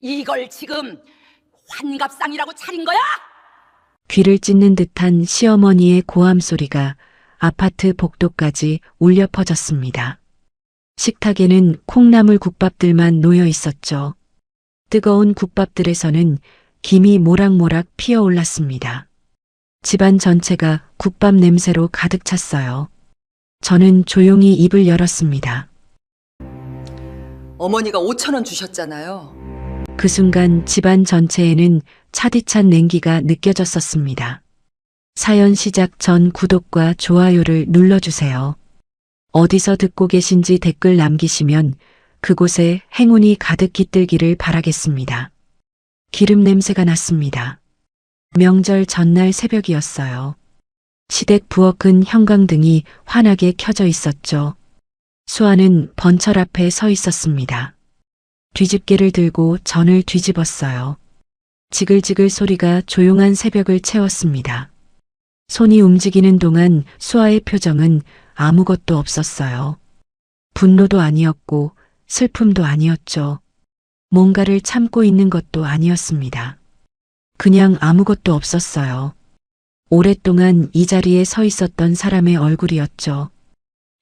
이걸 지금 환갑상이라고 차린 거야? 귀를 찢는 듯한 시어머니의 고함 소리가 아파트 복도까지 울려 퍼졌습니다. 식탁에는 콩나물 국밥들만 놓여 있었죠. 뜨거운 국밥들에서는 김이 모락모락 피어 올랐습니다. 집안 전체가 국밥 냄새로 가득 찼어요. 저는 조용히 입을 열었습니다. 어머니가 5,000원 주셨잖아요. 그 순간 집안 전체에는 차디찬 냉기가 느껴졌었습니다. 사연 시작 전 구독과 좋아요를 눌러주세요. 어디서 듣고 계신지 댓글 남기시면 그곳에 행운이 가득 깃들기를 바라겠습니다. 기름 냄새가 났습니다. 명절 전날 새벽이었어요. 시댁 부엌은 형광등이 환하게 켜져 있었죠. 수아는 번철 앞에 서 있었습니다. 뒤집개를 들고 전을 뒤집었어요. 지글지글 소리가 조용한 새벽을 채웠습니다. 손이 움직이는 동안 수아의 표정은 아무것도 없었어요. 분노도 아니었고 슬픔도 아니었죠. 뭔가를 참고 있는 것도 아니었습니다. 그냥 아무것도 없었어요. 오랫동안 이 자리에 서 있었던 사람의 얼굴이었죠.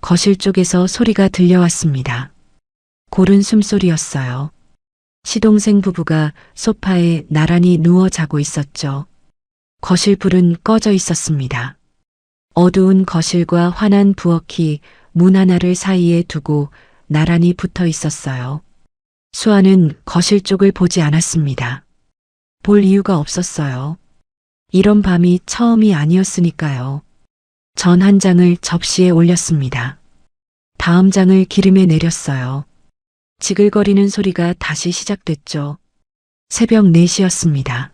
거실 쪽에서 소리가 들려왔습니다. 고른 숨소리였어요. 시동생 부부가 소파에 나란히 누워 자고 있었죠. 거실 불은 꺼져 있었습니다. 어두운 거실과 환한 부엌이 문 하나를 사이에 두고 나란히 붙어 있었어요. 수아는 거실 쪽을 보지 않았습니다. 볼 이유가 없었어요. 이런 밤이 처음이 아니었으니까요. 전 한 장을 접시에 올렸습니다. 다음 장을 기름에 내렸어요. 지글거리는 소리가 다시 시작됐죠. 새벽 4시였습니다.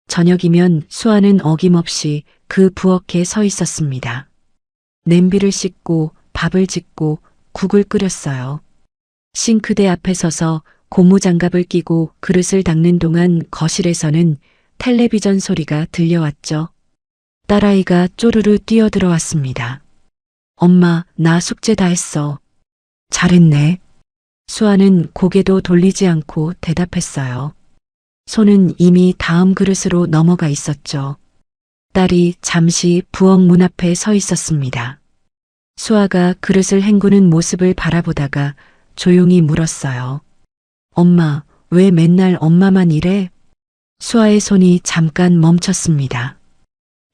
저녁이면 수아는 어김없이 그 부엌에 서 있었습니다. 냄비를 씻고 밥을 짓고 국을 끓였어요. 싱크대 앞에 서서 고무장갑을 끼고 그릇을 닦는 동안 거실에서는 텔레비전 소리가 들려왔죠. 딸아이가 쪼르르 뛰어들어왔습니다. 엄마, 나 숙제 다 했어. 잘했네. 수아는 고개도 돌리지 않고 대답했어요. 손은 이미 다음 그릇으로 넘어가 있었죠. 딸이 잠시 부엌 문 앞에 서 있었습니다. 수아가 그릇을 헹구는 모습을 바라보다가 조용히 물었어요. 엄마, 왜 맨날 엄마만 이래? 수아의 손이 잠깐 멈췄습니다.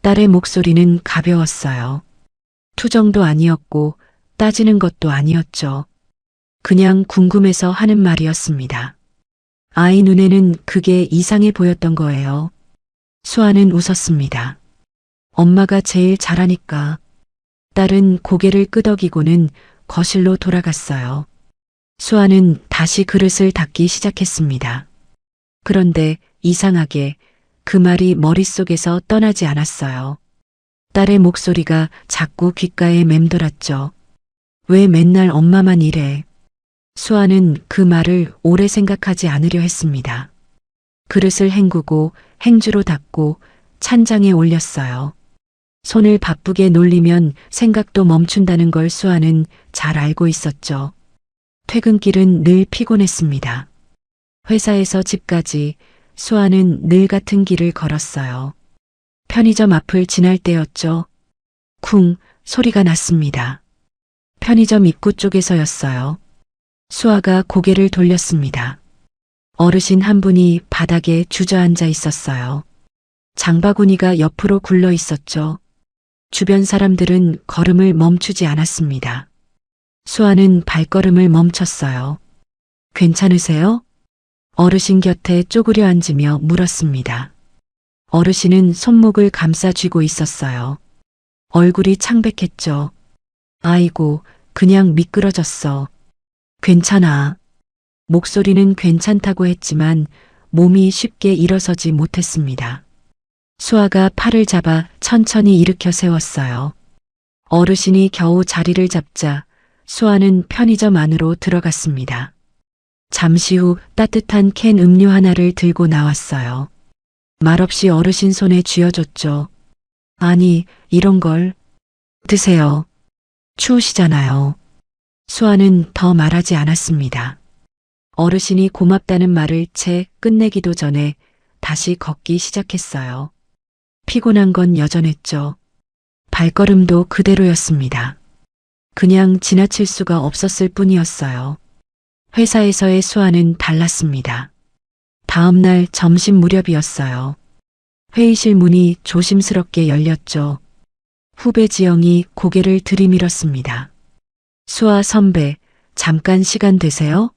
딸의 목소리는 가벼웠어요. 투정도 아니었고 따지는 것도 아니었죠. 그냥 궁금해서 하는 말이었습니다. 아이 눈에는 그게 이상해 보였던 거예요. 수아는 웃었습니다. 엄마가 제일 잘하니까. 딸은 고개를 끄덕이고는 거실로 돌아갔어요. 수아는 다시 그릇을 닦기 시작했습니다. 그런데 이상하게 그 말이 머릿속에서 떠나지 않았어요. 딸의 목소리가 자꾸 귓가에 맴돌았죠. 왜 맨날 엄마만 이래? 수아는 그 말을 오래 생각하지 않으려 했습니다. 그릇을 헹구고 행주로 닦고 찬장에 올렸어요. 손을 바쁘게 놀리면 생각도 멈춘다는 걸 수아는 잘 알고 있었죠. 퇴근길은 늘 피곤했습니다. 회사에서 집까지 수아는 늘 같은 길을 걸었어요. 편의점 앞을 지날 때였죠. 쿵 소리가 났습니다. 편의점 입구 쪽에서였어요. 수아가 고개를 돌렸습니다. 어르신 한 분이 바닥에 주저앉아 있었어요. 장바구니가 옆으로 굴러 있었죠. 주변 사람들은 걸음을 멈추지 않았습니다. 수아는 발걸음을 멈췄어요. 괜찮으세요? 어르신 곁에 쪼그려 앉으며 물었습니다. 어르신은 손목을 감싸 쥐고 있었어요. 얼굴이 창백했죠. 아이고, 그냥 미끄러졌어. 괜찮아. 목소리는 괜찮다고 했지만 몸이 쉽게 일어서지 못했습니다. 수아가 팔을 잡아 천천히 일으켜 세웠어요. 어르신이 겨우 자리를 잡자 수아는 편의점 안으로 들어갔습니다. 잠시 후 따뜻한 캔 음료 하나를 들고 나왔어요. 말없이 어르신 손에 쥐어줬죠. 아니, 이런 걸. 드세요. 추우시잖아요. 수아는 더 말하지 않았습니다. 어르신이 고맙다는 말을 채 끝내기도 전에 다시 걷기 시작했어요. 피곤한 건 여전했죠. 발걸음도 그대로였습니다. 그냥 지나칠 수가 없었을 뿐이었어요. 회사에서의 수아는 달랐습니다. 다음 날 점심 무렵이었어요. 회의실 문이 조심스럽게 열렸죠. 후배 지영이 고개를 들이밀었습니다. 수아 선배, 잠깐 시간 되세요?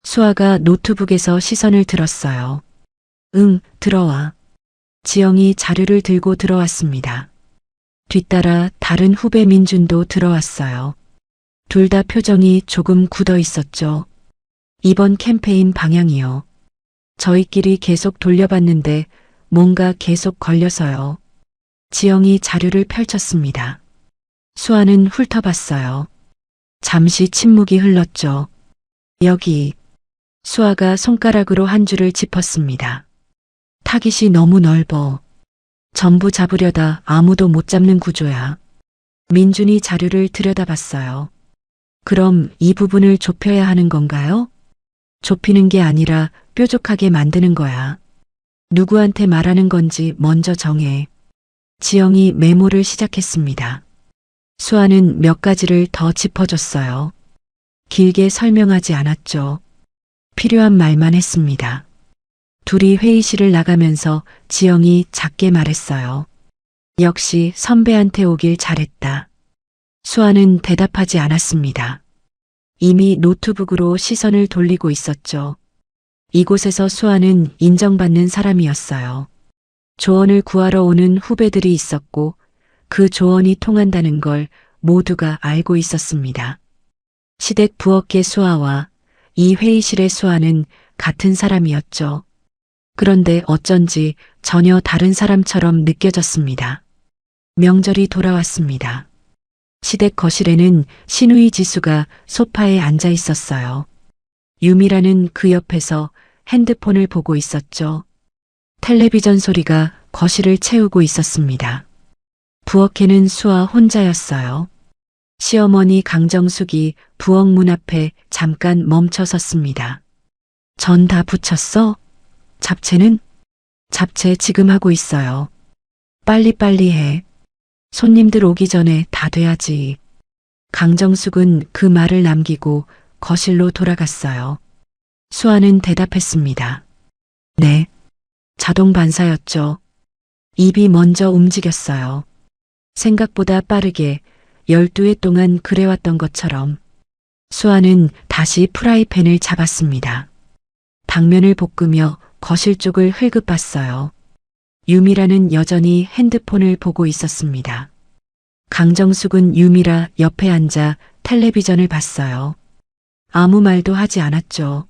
수아가 노트북에서 시선을 들었어요. 응, 들어와. 지영이 자료를 들고 들어왔습니다. 뒤따라 다른 후배 민준도 들어왔어요. 둘 다 표정이 조금 굳어 있었죠. 이번 캠페인 방향이요. 저희끼리 계속 돌려봤는데 뭔가 계속 걸려서요. 지영이 자료를 펼쳤습니다. 수아는 훑어봤어요. 잠시 침묵이 흘렀죠. 여기. 수아가 손가락으로 한 줄을 짚었습니다. 타깃이 너무 넓어. 전부 잡으려다 아무도 못 잡는 구조야. 민준이 자료를 들여다봤어요. 그럼 이 부분을 좁혀야 하는 건가요? 좁히는 게 아니라 뾰족하게 만드는 거야. 누구한테 말하는 건지 먼저 정해. 지영이 메모를 시작했습니다. 수아는 몇 가지를 더 짚어줬어요. 길게 설명하지 않았죠. 필요한 말만 했습니다. 둘이 회의실을 나가면서 지영이 작게 말했어요. 역시 선배한테 오길 잘했다. 수아는 대답하지 않았습니다. 이미 노트북으로 시선을 돌리고 있었죠. 이곳에서 수아는 인정받는 사람이었어요. 조언을 구하러 오는 후배들이 있었고 그 조언이 통한다는 걸 모두가 알고 있었습니다. 시댁 부엌의 수아와 이 회의실의 수아는 같은 사람이었죠. 그런데 어쩐지 전혀 다른 사람처럼 느껴졌습니다. 명절이 돌아왔습니다. 시댁 거실에는 신우이 지수가 소파에 앉아 있었어요. 유미라는 그 옆에서 핸드폰을 보고 있었죠. 텔레비전 소리가 거실을 채우고 있었습니다. 부엌에는 수아 혼자였어요. 시어머니 강정숙이 부엌 문 앞에 잠깐 멈춰 섰습니다. 전 다 부쳤어? 잡채는? 잡채 지금 하고 있어요. 빨리빨리 해. 손님들 오기 전에 다 돼야지. 강정숙은 그 말을 남기고 거실로 돌아갔어요. 수아는 대답했습니다. 네. 자동 반사였죠. 입이 먼저 움직였어요. 생각보다 빠르게 12회 동안 그래왔던 것처럼. 수아는 다시 프라이팬을 잡았습니다. 당면을 볶으며 거실 쪽을 흘급봤어요. 유미라는 여전히 핸드폰을 보고 있었습니다. 강정숙은 유미라 옆에 앉아 텔레비전을 봤어요. 아무 말도 하지 않았죠.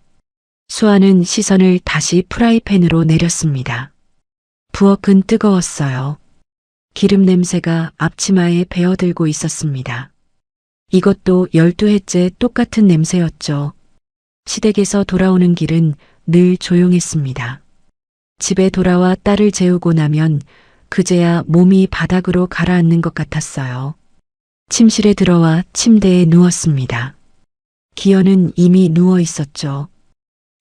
수아는 시선을 다시 프라이팬으로 내렸습니다. 부엌은 뜨거웠어요. 기름 냄새가 앞치마에 배어들고 있었습니다. 이것도 12회째 똑같은 냄새였죠. 시댁에서 돌아오는 길은 늘 조용했습니다. 집에 돌아와 딸을 재우고 나면 그제야 몸이 바닥으로 가라앉는 것 같았어요. 침실에 들어와 침대에 누웠습니다. 기현은 이미 누워 있었죠.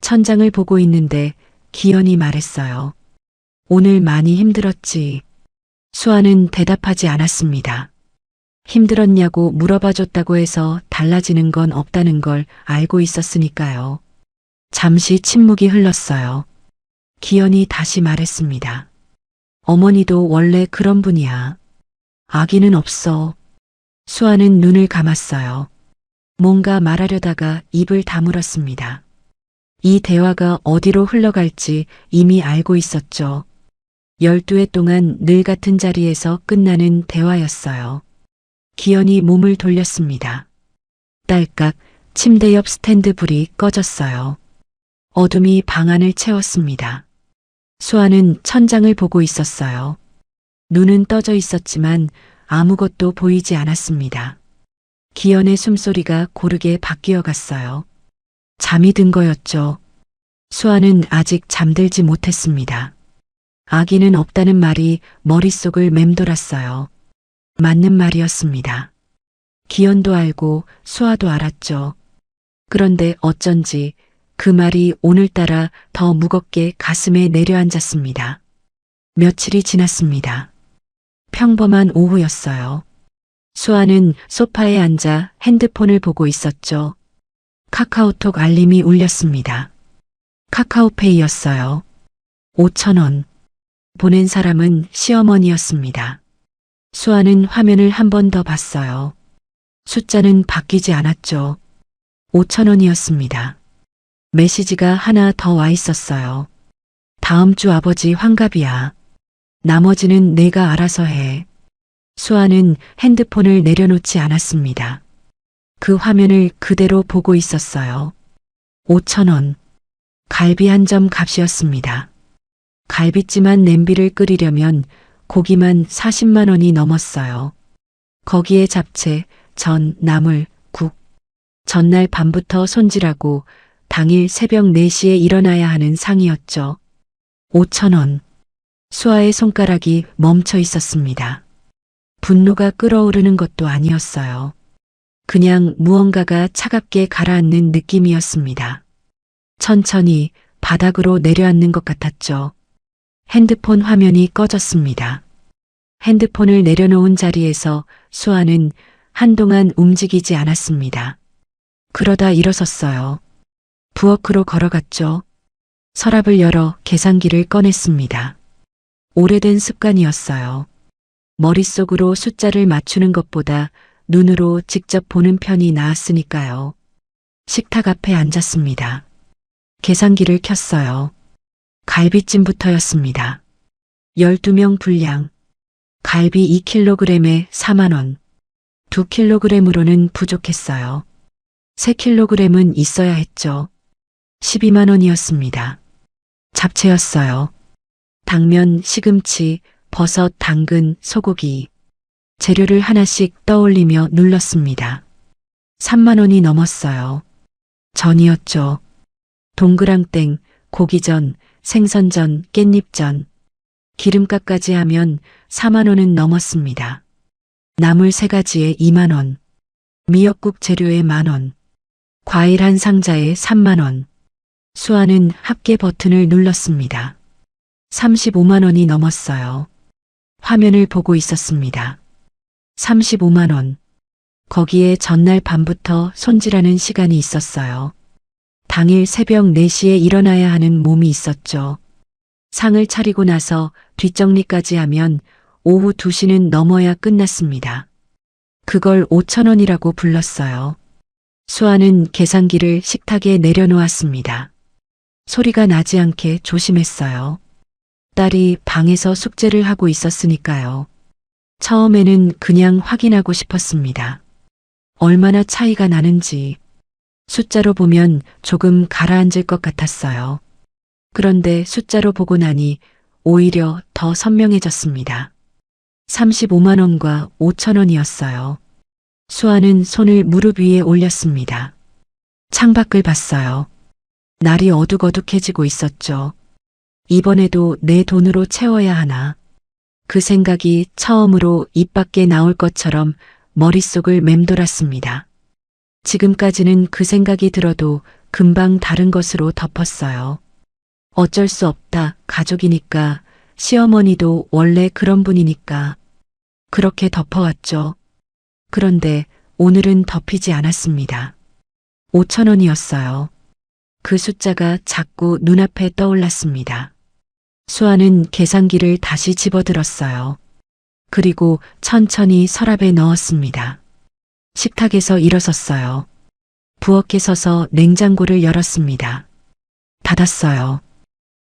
천장을 보고 있는데 기현이 말했어요. 오늘 많이 힘들었지. 수아는 대답하지 않았습니다. 힘들었냐고 물어봐줬다고 해서 달라지는 건 없다는 걸 알고 있었으니까요. 잠시 침묵이 흘렀어요. 기현이 다시 말했습니다. 어머니도 원래 그런 분이야. 아기는 없어. 수아는 눈을 감았어요. 뭔가 말하려다가 입을 다물었습니다. 이 대화가 어디로 흘러갈지 이미 알고 있었죠. 12회 동안 늘 같은 자리에서 끝나는 대화였어요. 기현이 몸을 돌렸습니다. 딸깍 침대 옆 스탠드 불이 꺼졌어요. 어둠이 방 안을 채웠습니다. 수아는 천장을 보고 있었어요. 눈은 떠져 있었지만 아무것도 보이지 않았습니다. 기현의 숨소리가 고르게 바뀌어 갔어요. 잠이 든 거였죠. 수아는 아직 잠들지 못했습니다. 아기는 없다는 말이 머릿속을 맴돌았어요. 맞는 말이었습니다. 기현도 알고 수아도 알았죠. 그런데 어쩐지 그 말이 오늘따라 더 무겁게 가슴에 내려앉았습니다. 며칠이 지났습니다. 평범한 오후였어요. 수아는 소파에 앉아 핸드폰을 보고 있었죠. 카카오톡 알림이 울렸습니다. 카카오페이였어요. 5,000원. 보낸 사람은 시어머니였습니다. 수아는 화면을 한 번 더 봤어요. 숫자는 바뀌지 않았죠. 5,000원이었습니다. 메시지가 하나 더 와 있었어요. 다음 주 아버지 환갑이야. 나머지는 내가 알아서 해. 수아는 핸드폰을 내려놓지 않았습니다. 그 화면을 그대로 보고 있었어요. 5,000원. 갈비 한 점 값이었습니다. 갈비찜한 냄비를 끓이려면 고기만 40만 원이 넘었어요. 거기에 잡채, 전, 나물, 국. 전날 밤부터 손질하고 당일 새벽 4시에 일어나야 하는 상이었죠. 5,000원. 수아의 손가락이 멈춰 있었습니다. 분노가 끓어오르는 것도 아니었어요. 그냥 무언가가 차갑게 가라앉는 느낌이었습니다. 천천히 바닥으로 내려앉는 것 같았죠. 핸드폰 화면이 꺼졌습니다. 핸드폰을 내려놓은 자리에서 수아는 한동안 움직이지 않았습니다. 그러다 일어섰어요. 부엌으로 걸어갔죠. 서랍을 열어 계산기를 꺼냈습니다. 오래된 습관이었어요. 머릿속으로 숫자를 맞추는 것보다 눈으로 직접 보는 편이 나았으니까요. 식탁 앞에 앉았습니다. 계산기를 켰어요. 갈비찜부터였습니다. 12명 분량. 갈비 2kg에 4만 원. 2kg으로는 부족했어요. 3kg은 있어야 했죠. 12만 원이었습니다. 잡채였어요. 당면, 시금치, 버섯, 당근, 소고기. 재료를 하나씩 떠올리며 눌렀습니다. 3만 원이 넘었어요. 전이었죠. 동그랑땡, 고기전, 생선전, 깻잎전. 기름값까지 하면 4만 원은 넘었습니다. 나물 3가지에 2만 원. 미역국 재료에 1만 원. 과일 한 상자에 3만 원. 수아는 합계 버튼을 눌렀습니다. 35만 원이 넘었어요. 화면을 보고 있었습니다. 35만 원. 거기에 전날 밤부터 손질하는 시간이 있었어요. 당일 새벽 4시에 일어나야 하는 몸이 있었죠. 상을 차리고 나서 뒷정리까지 하면 오후 2시는 넘어야 끝났습니다. 그걸 5,000원이라고 불렀어요. 수아는 계산기를 식탁에 내려놓았습니다. 소리가 나지 않게 조심했어요. 딸이 방에서 숙제를 하고 있었으니까요. 처음에는 그냥 확인하고 싶었습니다. 얼마나 차이가 나는지. 숫자로 보면 조금 가라앉을 것 같았어요. 그런데 숫자로 보고 나니 오히려 더 선명해졌습니다. 35만 원과 5천 원이었어요. 수아는 손을 무릎 위에 올렸습니다. 창밖을 봤어요. 날이 어둑어둑해지고 있었죠. 이번에도 내 돈으로 채워야 하나. 그 생각이 처음으로 입 밖에 나올 것처럼 머릿속을 맴돌았습니다. 지금까지는 그 생각이 들어도 금방 다른 것으로 덮었어요. 어쩔 수 없다. 가족이니까. 시어머니도 원래 그런 분이니까. 그렇게 덮어왔죠. 그런데 오늘은 덮이지 않았습니다. 5천 원이었어요. 그 숫자가 자꾸 눈앞에 떠올랐습니다. 수아는 계산기를 다시 집어들었어요. 그리고 천천히 서랍에 넣었습니다. 식탁에서 일어섰어요. 부엌에 서서 냉장고를 열었습니다. 닫았어요.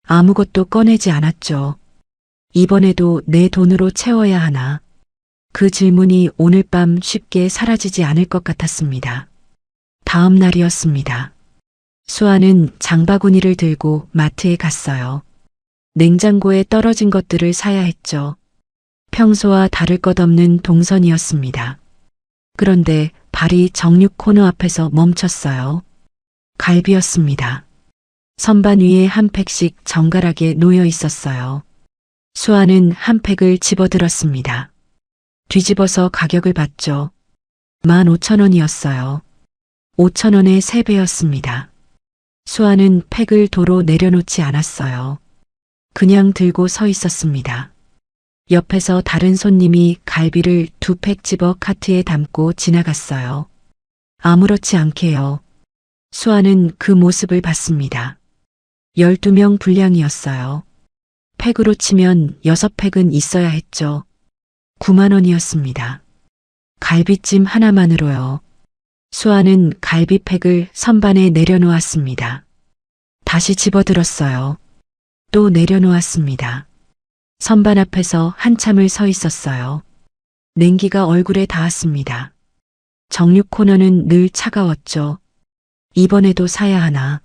아무것도 꺼내지 않았죠. 이번에도 내 돈으로 채워야 하나. 그 질문이 오늘 밤 쉽게 사라지지 않을 것 같았습니다. 다음 날이었습니다. 수아는 장바구니를 들고 마트에 갔어요. 냉장고에 떨어진 것들을 사야 했죠. 평소와 다를 것 없는 동선이었습니다. 그런데 발이 정육 코너 앞에서 멈췄어요. 갈비였습니다. 선반 위에 한 팩씩 정갈하게 놓여 있었어요. 수아는 한 팩을 집어들었습니다. 뒤집어서 가격을 봤죠. 15,000원이었어요. 5,000원의 3배였습니다. 수아는 팩을 도로 내려놓지 않았어요. 그냥 들고 서 있었습니다. 옆에서 다른 손님이 갈비를 2팩 집어 카트에 담고 지나갔어요. 아무렇지 않게요. 수아는 그 모습을 봤습니다. 12명 분량이었어요. 팩으로 치면 6팩은 있어야 했죠. 9만 원이었습니다. 갈비찜 하나만으로요. 수아는 갈비팩을 선반에 내려놓았습니다. 다시 집어들었어요. 또 내려놓았습니다. 선반 앞에서 한참을 서 있었어요. 냉기가 얼굴에 닿았습니다. 정육 코너는 늘 차가웠죠. 이번에도 사야 하나.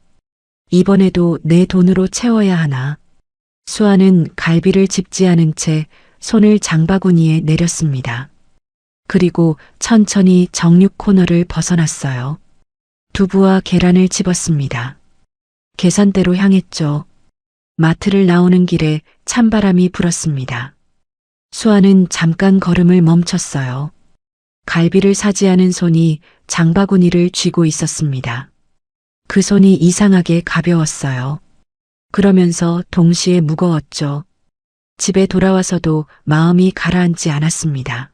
이번에도 내 돈으로 채워야 하나. 수아는 갈비를 집지 않은 채 손을 장바구니에 내렸습니다. 그리고 천천히 정육 코너를 벗어났어요. 두부와 계란을 집었습니다. 계산대로 향했죠. 마트를 나오는 길에 찬바람이 불었습니다. 수아는 잠깐 걸음을 멈췄어요. 갈비를 사지 않은 손이 장바구니를 쥐고 있었습니다. 그 손이 이상하게 가벼웠어요. 그러면서 동시에 무거웠죠. 집에 돌아와서도 마음이 가라앉지 않았습니다.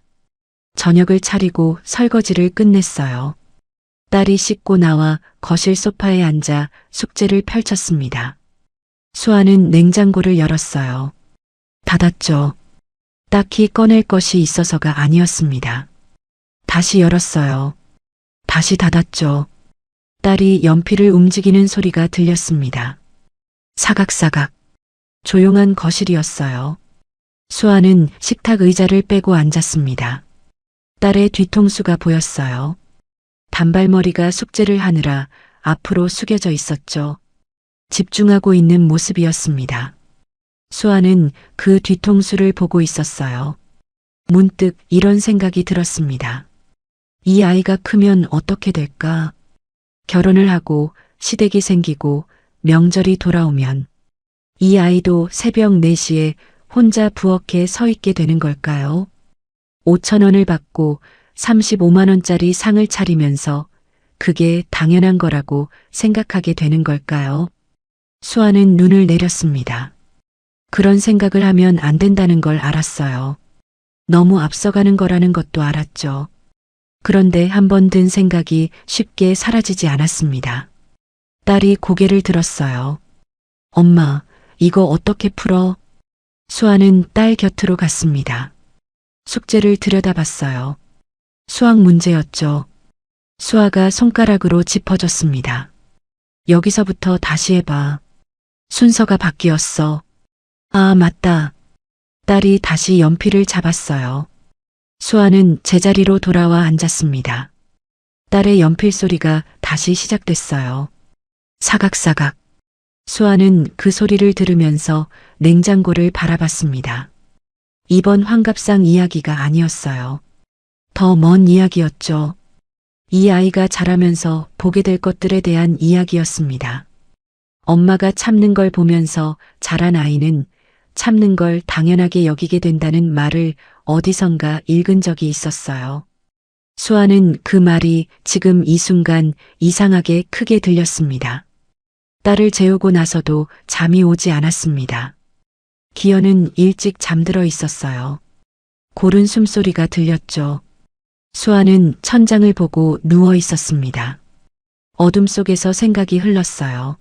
저녁을 차리고 설거지를 끝냈어요. 딸이 씻고 나와 거실 소파에 앉아 숙제를 펼쳤습니다. 수아는 냉장고를 열었어요. 닫았죠. 딱히 꺼낼 것이 있어서가 아니었습니다. 다시 열었어요. 다시 닫았죠. 딸이 연필을 움직이는 소리가 들렸습니다. 사각사각. 조용한 거실이었어요. 수아는 식탁 의자를 빼고 앉았습니다. 딸의 뒤통수가 보였어요. 단발머리가 숙제를 하느라 앞으로 숙여져 있었죠. 집중하고 있는 모습이었습니다. 수아는 그 뒤통수를 보고 있었어요. 문득 이런 생각이 들었습니다. 이 아이가 크면 어떻게 될까? 결혼을 하고 시댁이 생기고 명절이 돌아오면 이 아이도 새벽 4시에 혼자 부엌에 서 있게 되는 걸까요? 5천 원을 받고 35만 원짜리 상을 차리면서 그게 당연한 거라고 생각하게 되는 걸까요? 수아는 눈을 내렸습니다. 그런 생각을 하면 안 된다는 걸 알았어요. 너무 앞서가는 거라는 것도 알았죠. 그런데 한번 든 생각이 쉽게 사라지지 않았습니다. 딸이 고개를 들었어요. 엄마, 이거 어떻게 풀어? 수아는 딸 곁으로 갔습니다. 숙제를 들여다봤어요. 수학 문제였죠. 수아가 손가락으로 짚어줬습니다. 여기서부터 다시 해봐. 순서가 바뀌었어. 아, 맞다. 딸이 다시 연필을 잡았어요. 수아는 제자리로 돌아와 앉았습니다. 딸의 연필 소리가 다시 시작됐어요. 사각사각. 수아는 그 소리를 들으면서 냉장고를 바라봤습니다. 이번 환갑상 이야기가 아니었어요. 더 먼 이야기였죠. 이 아이가 자라면서 보게 될 것들에 대한 이야기였습니다. 엄마가 참는 걸 보면서 자란 아이는 참는 걸 당연하게 여기게 된다는 말을 어디선가 읽은 적이 있었어요. 수아는 그 말이 지금 이 순간 이상하게 크게 들렸습니다. 딸을 재우고 나서도 잠이 오지 않았습니다. 기현은 일찍 잠들어 있었어요. 고른 숨소리가 들렸죠. 수아는 천장을 보고 누워 있었습니다. 어둠 속에서 생각이 흘렀어요.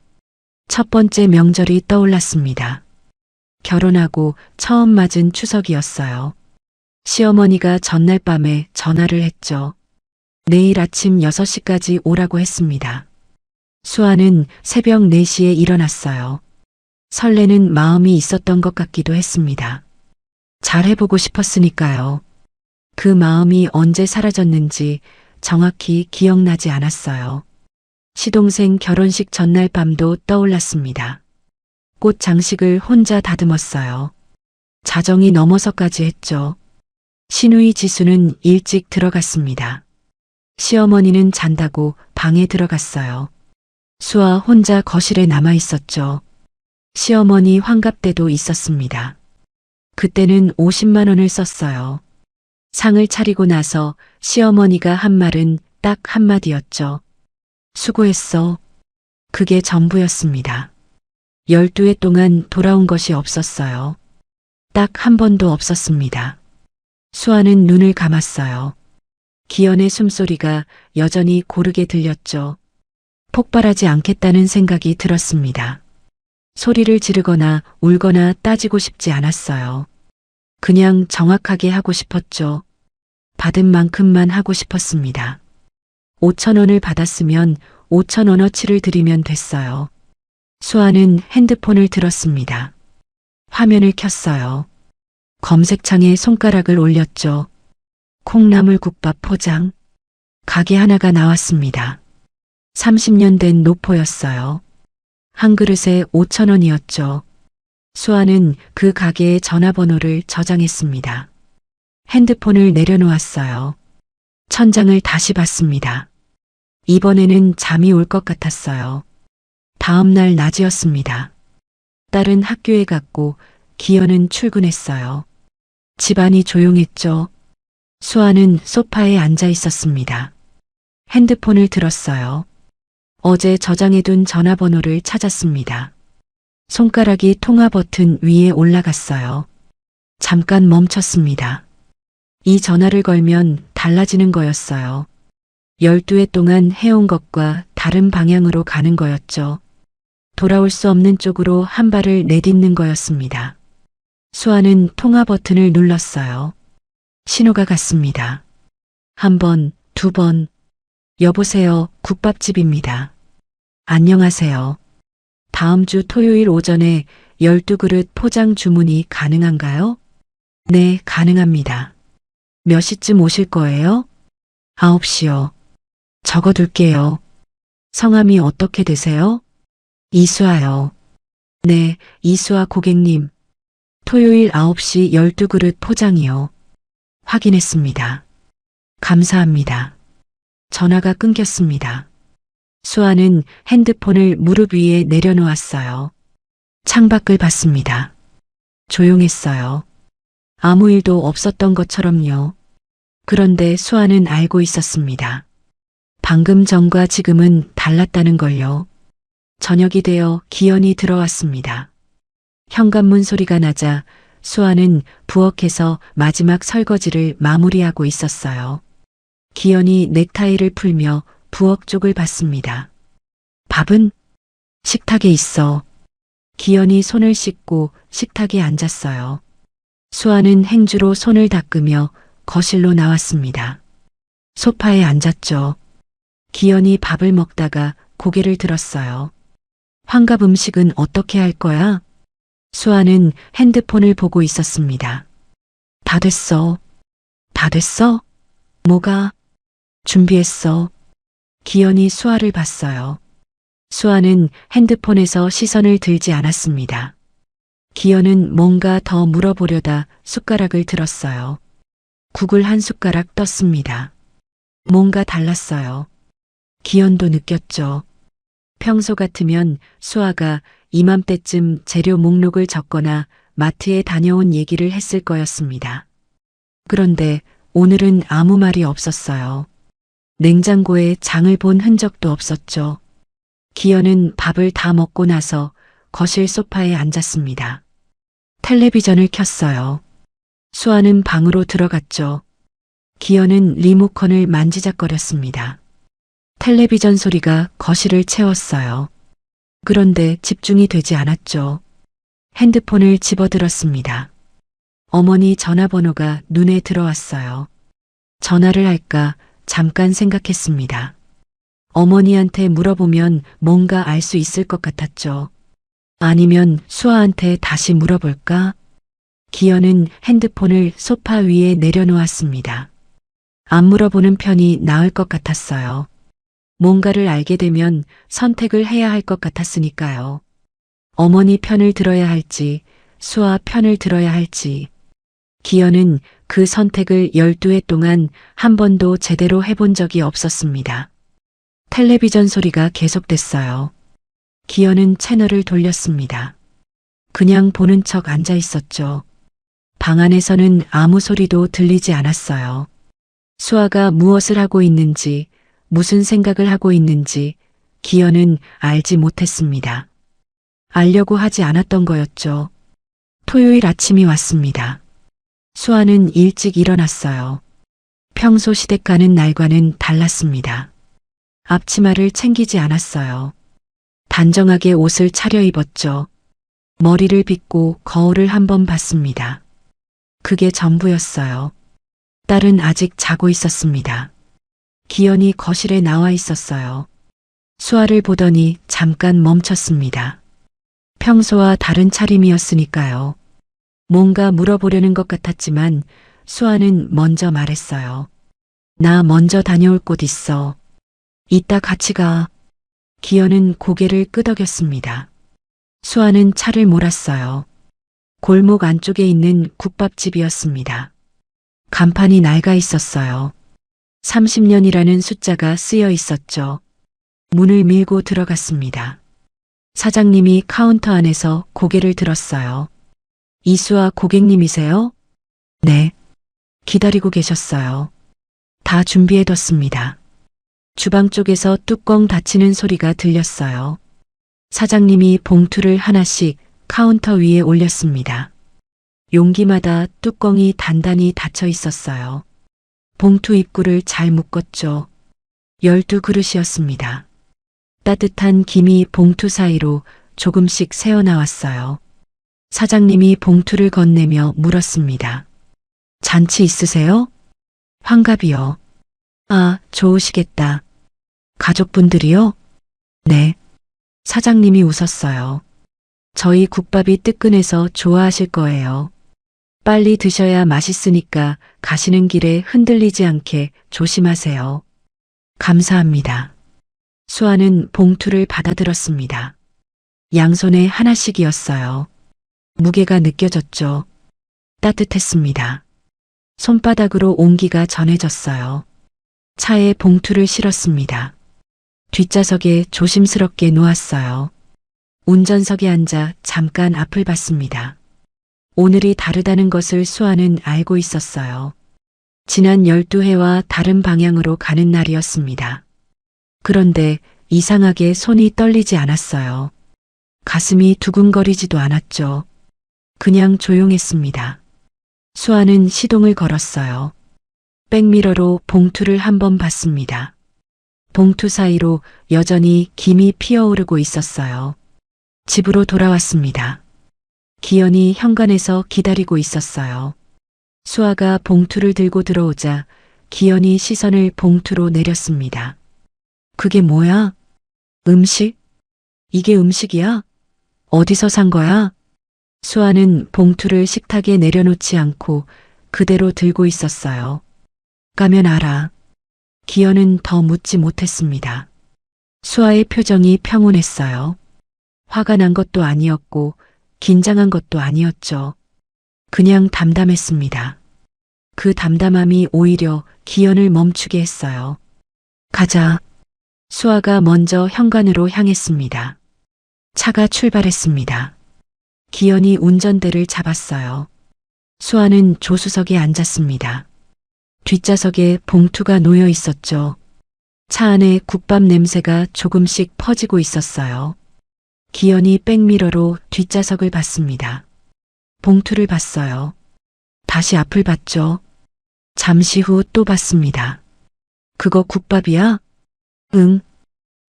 첫 번째 명절이 떠올랐습니다. 결혼하고 처음 맞은 추석이었어요. 시어머니가 전날 밤에 전화를 했죠. 내일 아침 6시까지 오라고 했습니다. 수아는 새벽 4시에 일어났어요. 설레는 마음이 있었던 것 같기도 했습니다. 잘해보고 싶었으니까요. 그 마음이 언제 사라졌는지 정확히 기억나지 않았어요. 시동생 결혼식 전날 밤도 떠올랐습니다. 꽃 장식을 혼자 다듬었어요. 자정이 넘어서까지 했죠. 시누이 지수는 일찍 들어갔습니다. 시어머니는 잔다고 방에 들어갔어요. 수아 혼자 거실에 남아 있었죠. 시어머니 환갑 때도 있었습니다. 그때는 50만 원을 썼어요. 상을 차리고 나서 시어머니가 한 말은 딱 한마디였죠. 수고했어. 그게 전부였습니다. 12회 동안 돌아온 것이 없었어요. 딱 한 번도 없었습니다. 수아는 눈을 감았어요. 기현의 숨소리가 여전히 고르게 들렸죠. 폭발하지 않겠다는 생각이 들었습니다. 소리를 지르거나 울거나 따지고 싶지 않았어요. 그냥 정확하게 하고 싶었죠. 받은 만큼만 하고 싶었습니다. 5,000원을 받았으면 5,000원어치를 드리면 됐어요. 수아는 핸드폰을 들었습니다. 화면을 켰어요. 검색창에 손가락을 올렸죠. 콩나물국밥 포장. 가게 하나가 나왔습니다. 30년 된 노포였어요. 한 그릇에 5,000원이었죠. 수아는 그 가게의 전화번호를 저장했습니다. 핸드폰을 내려놓았어요. 천장을 다시 봤습니다. 이번에는 잠이 올 것 같았어요. 다음 날 낮이었습니다. 딸은 학교에 갔고 기현은 출근했어요. 집안이 조용했죠. 수아는 소파에 앉아 있었습니다. 핸드폰을 들었어요. 어제 저장해둔 전화번호를 찾았습니다. 손가락이 통화 버튼 위에 올라갔어요. 잠깐 멈췄습니다. 이 전화를 걸면 달라지는 거였어요. 12회 동안 해온 것과 다른 방향으로 가는 거였죠. 돌아올 수 없는 쪽으로 한 발을 내딛는 거였습니다. 수아는 통화 버튼을 눌렀어요. 신호가 갔습니다. 한 번, 두 번. 여보세요, 국밥집입니다. 안녕하세요. 다음 주 토요일 오전에 12그릇 포장 주문이 가능한가요? 네, 가능합니다. 몇 시쯤 오실 거예요? 9시요. 적어둘게요. 성함이 어떻게 되세요? 이수아요. 네, 이수아 고객님. 토요일 9시 12그릇 포장이요. 확인했습니다. 감사합니다. 전화가 끊겼습니다. 수아는 핸드폰을 무릎 위에 내려놓았어요. 창밖을 봤습니다. 조용했어요. 아무 일도 없었던 것처럼요. 그런데 수아는 알고 있었습니다. 방금 전과 지금은 달랐다는 걸요. 저녁이 되어 기현이 들어왔습니다. 현관문 소리가 나자 수아는 부엌에서 마지막 설거지를 마무리하고 있었어요. 기현이 넥타이를 풀며 부엌 쪽을 봤습니다. 밥은? 식탁에 있어. 기현이 손을 씻고 식탁에 앉았어요. 수아는 행주로 손을 닦으며 거실로 나왔습니다. 소파에 앉았죠. 기현이 밥을 먹다가 고개를 들었어요. 환갑 음식은 어떻게 할 거야? 수아는 핸드폰을 보고 있었습니다. 다 됐어. 다 됐어? 뭐가? 준비했어. 기현이 수아를 봤어요. 수아는 핸드폰에서 시선을 들지 않았습니다. 기현은 뭔가 더 물어보려다 숟가락을 들었어요. 국을 한 숟가락 떴습니다. 뭔가 달랐어요. 기현도 느꼈죠. 평소 같으면 수아가 이맘때쯤 재료 목록을 적거나 마트에 다녀온 얘기를 했을 거였습니다. 그런데 오늘은 아무 말이 없었어요. 냉장고에 장을 본 흔적도 없었죠. 기현은 밥을 다 먹고 나서 거실 소파에 앉았습니다. 텔레비전을 켰어요. 수아는 방으로 들어갔죠. 기현은 리모컨을 만지작거렸습니다. 텔레비전 소리가 거실을 채웠어요. 그런데 집중이 되지 않았죠. 핸드폰을 집어들었습니다. 어머니 전화번호가 눈에 들어왔어요. 전화를 할까 잠깐 생각했습니다. 어머니한테 물어보면 뭔가 알 수 있을 것 같았죠. 아니면 수아한테 다시 물어볼까? 기현은 핸드폰을 소파 위에 내려놓았습니다. 안 물어보는 편이 나을 것 같았어요. 뭔가를 알게 되면 선택을 해야 할 것 같았으니까요. 어머니 편을 들어야 할지, 수아 편을 들어야 할지. 기현은 그 선택을 12회 동안 한 번도 제대로 해본 적이 없었습니다. 텔레비전 소리가 계속됐어요. 기현은 채널을 돌렸습니다. 그냥 보는 척 앉아 있었죠. 방 안에서는 아무 소리도 들리지 않았어요. 수아가 무엇을 하고 있는지, 무슨 생각을 하고 있는지 기현은 알지 못했습니다. 알려고 하지 않았던 거였죠. 토요일 아침이 왔습니다. 수아는 일찍 일어났어요. 평소 시댁 가는 날과는 달랐습니다. 앞치마를 챙기지 않았어요. 단정하게 옷을 차려입었죠. 머리를 빗고 거울을 한번 봤습니다. 그게 전부였어요. 딸은 아직 자고 있었습니다. 기현이 거실에 나와 있었어요. 수아를 보더니 잠깐 멈췄습니다. 평소와 다른 차림이었으니까요. 뭔가 물어보려는 것 같았지만 수아는 먼저 말했어요. 나 먼저 다녀올 곳 있어. 이따 같이 가. 기현은 고개를 끄덕였습니다. 수아는 차를 몰았어요. 골목 안쪽에 있는 국밥집이었습니다. 간판이 낡아 있었어요. 30년이라는 숫자가 쓰여 있었죠. 문을 밀고 들어갔습니다. 사장님이 카운터 안에서 고개를 들었어요. 이수아 고객님이세요? 네. 기다리고 계셨어요. 다 준비해뒀습니다. 주방 쪽에서 뚜껑 닫히는 소리가 들렸어요. 사장님이 봉투를 하나씩 카운터 위에 올렸습니다. 용기마다 뚜껑이 단단히 닫혀 있었어요. 봉투 입구를 잘 묶었죠. 12그릇이었습니다. 따뜻한 김이 봉투 사이로 조금씩 새어나왔어요. 사장님이 봉투를 건네며 물었습니다. 잔치 있으세요? 환갑이요. 아, 좋으시겠다. 가족분들이요? 네. 사장님이 웃었어요. 저희 국밥이 뜨끈해서 좋아하실 거예요. 빨리 드셔야 맛있으니까 가시는 길에 흔들리지 않게 조심하세요. 감사합니다. 수아는 봉투를 받아들었습니다. 양손에 하나씩이었어요. 무게가 느껴졌죠. 따뜻했습니다. 손바닥으로 온기가 전해졌어요. 차에 봉투를 실었습니다. 뒷좌석에 조심스럽게 놓았어요. 운전석에 앉아 잠깐 앞을 봤습니다. 오늘이 다르다는 것을 수아는 알고 있었어요. 지난 12회와 다른 방향으로 가는 날이었습니다. 그런데 이상하게 손이 떨리지 않았어요. 가슴이 두근거리지도 않았죠. 그냥 조용했습니다. 수아는 시동을 걸었어요. 백미러로 봉투를 한번 봤습니다. 봉투 사이로 여전히 김이 피어오르고 있었어요. 집으로 돌아왔습니다. 기현이 현관에서 기다리고 있었어요. 수아가 봉투를 들고 들어오자 기현이 시선을 봉투로 내렸습니다. 그게 뭐야? 음식? 이게 음식이야? 어디서 산 거야? 수아는 봉투를 식탁에 내려놓지 않고 그대로 들고 있었어요. 가면 알아. 기현은 더 묻지 못했습니다. 수아의 표정이 평온했어요. 화가 난 것도 아니었고 긴장한 것도 아니었죠. 그냥 담담했습니다. 그 담담함이 오히려 기현을 멈추게 했어요. 가자. 수아가 먼저 현관으로 향했습니다. 차가 출발했습니다. 기현이 운전대를 잡았어요. 수아는 조수석에 앉았습니다. 뒷좌석에 봉투가 놓여 있었죠. 차 안에 국밥 냄새가 조금씩 퍼지고 있었어요. 기현이 백미러로 뒷좌석을 봤습니다. 봉투를 봤어요. 다시 앞을 봤죠. 잠시 후 또 봤습니다. 그거 국밥이야? 응.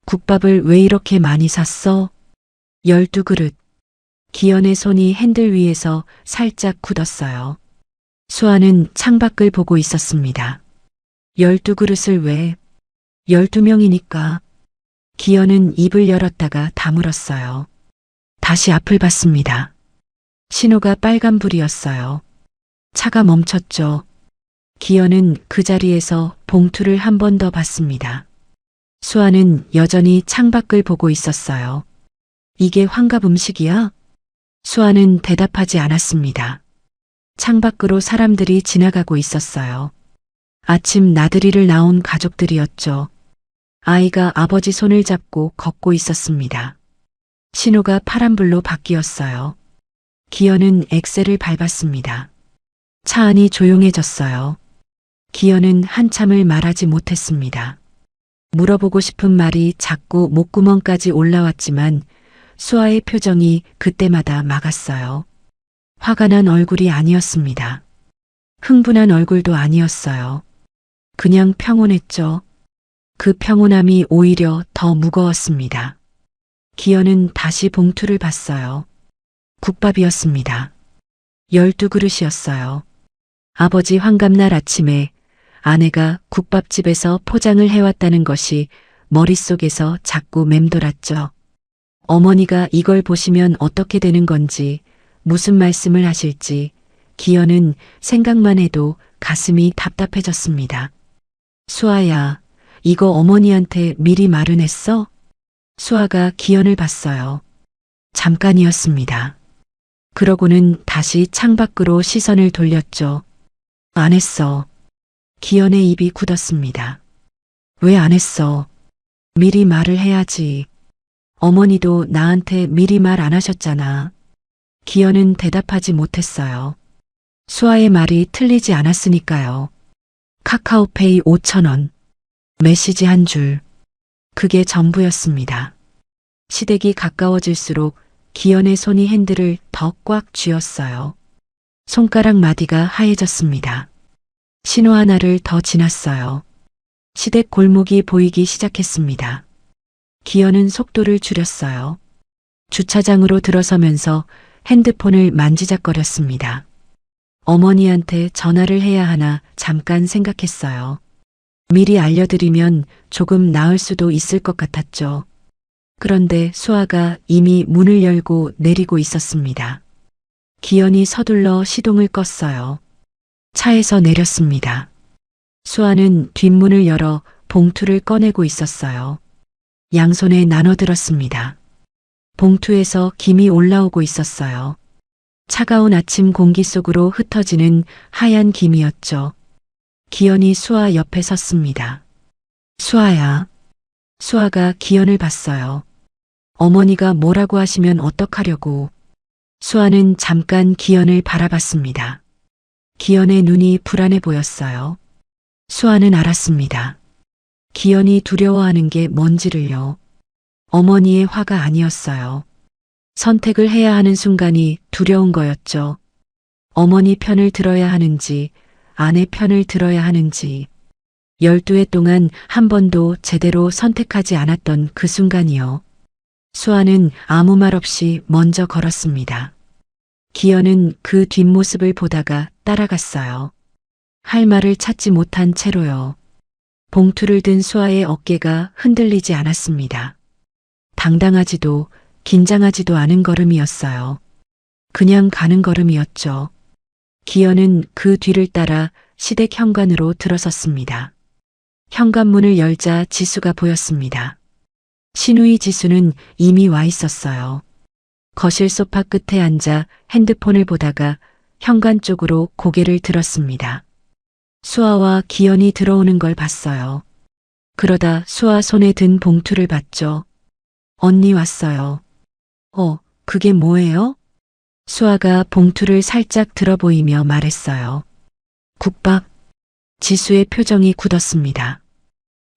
국밥을 왜 이렇게 많이 샀어? 12그릇. 기현의 손이 핸들 위에서 살짝 굳었어요. 수아는 창밖을 보고 있었습니다. 12그릇을 왜? 12명이니까. 기현은 입을 열었다가 다물었어요. 다시 앞을 봤습니다. 신호가 빨간불이었어요. 차가 멈췄죠. 기현은 그 자리에서 봉투를 한 번 더 봤습니다. 수아는 여전히 창밖을 보고 있었어요. 이게 환갑 음식이야? 수아는 대답하지 않았습니다. 창밖으로 사람들이 지나가고 있었어요. 아침 나들이를 나온 가족들이었죠. 아이가 아버지 손을 잡고 걷고 있었습니다. 신호가 파란불로 바뀌었어요. 기현은 엑셀을 밟았습니다. 차 안이 조용해졌어요. 기현은 한참을 말하지 못했습니다. 물어보고 싶은 말이 자꾸 목구멍까지 올라왔지만 수아의 표정이 그때마다 막았어요. 화가 난 얼굴이 아니었습니다. 흥분한 얼굴도 아니었어요. 그냥 평온했죠. 그 평온함이 오히려 더 무거웠습니다. 기현은 다시 봉투를 봤어요. 국밥이었습니다. 12그릇이었어요. 아버지 환갑날 아침에 아내가 국밥집에서 포장을 해왔다는 것이 머릿속에서 자꾸 맴돌았죠. 어머니가 이걸 보시면 어떻게 되는 건지, 무슨 말씀을 하실지, 기현은 생각만 해도 가슴이 답답해졌습니다. 수아야, 이거 어머니한테 미리 말은 했어? 수아가 기현을 봤어요. 잠깐이었습니다. 그러고는 다시 창밖으로 시선을 돌렸죠. 안 했어. 기현의 입이 굳었습니다. 왜 안 했어? 미리 말을 해야지. 어머니도 나한테 미리 말 안 하셨잖아. 기현은 대답하지 못했어요. 수아의 말이 틀리지 않았으니까요. 카카오페이 5,000원. 메시지 한 줄. 그게 전부였습니다. 시댁이 가까워질수록 기현의 손이 핸들을 더 꽉 쥐었어요. 손가락 마디가 하얘졌습니다. 신호 하나를 더 지났어요. 시댁 골목이 보이기 시작했습니다. 기현은 속도를 줄였어요. 주차장으로 들어서면서 핸드폰을 만지작거렸습니다. 어머니한테 전화를 해야 하나 잠깐 생각했어요. 미리 알려드리면 조금 나을 수도 있을 것 같았죠. 그런데 수아가 이미 문을 열고 내리고 있었습니다. 기현이 서둘러 시동을 껐어요. 차에서 내렸습니다. 수아는 뒷문을 열어 봉투를 꺼내고 있었어요. 양손에 나눠들었습니다. 봉투에서 김이 올라오고 있었어요. 차가운 아침 공기 속으로 흩어지는 하얀 김이었죠. 기현이 수아 옆에 섰습니다. 수아야. 수아가 기현을 봤어요. 어머니가 뭐라고 하시면 어떡하려고. 수아는 잠깐 기현을 바라봤습니다. 기현의 눈이 불안해 보였어요. 수아는 알았습니다. 기현이 두려워하는 게 뭔지를요. 어머니의 화가 아니었어요. 선택을 해야 하는 순간이 두려운 거였죠. 어머니 편을 들어야 하는지, 아내 편을 들어야 하는지. 12해 동안 한 번도 제대로 선택하지 않았던 그 순간이요. 수아는 아무 말 없이 먼저 걸었습니다. 기현은 그 뒷모습을 보다가 따라갔어요. 할 말을 찾지 못한 채로요. 봉투를 든 수아의 어깨가 흔들리지 않았습니다. 당당하지도 긴장하지도 않은 걸음이었어요. 그냥 가는 걸음이었죠. 기현은 그 뒤를 따라 시댁 현관으로 들어섰습니다. 현관문을 열자 지수가 보였습니다. 신우이 지수는 이미 와 있었어요. 거실 소파 끝에 앉아 핸드폰을 보다가 현관 쪽으로 고개를 들었습니다. 수아와 기현이 들어오는 걸 봤어요. 그러다 수아 손에 든 봉투를 봤죠. 언니 왔어요. 그게 뭐예요? 수아가 봉투를 살짝 들어보이며 말했어요. 국밥. 지수의 표정이 굳었습니다.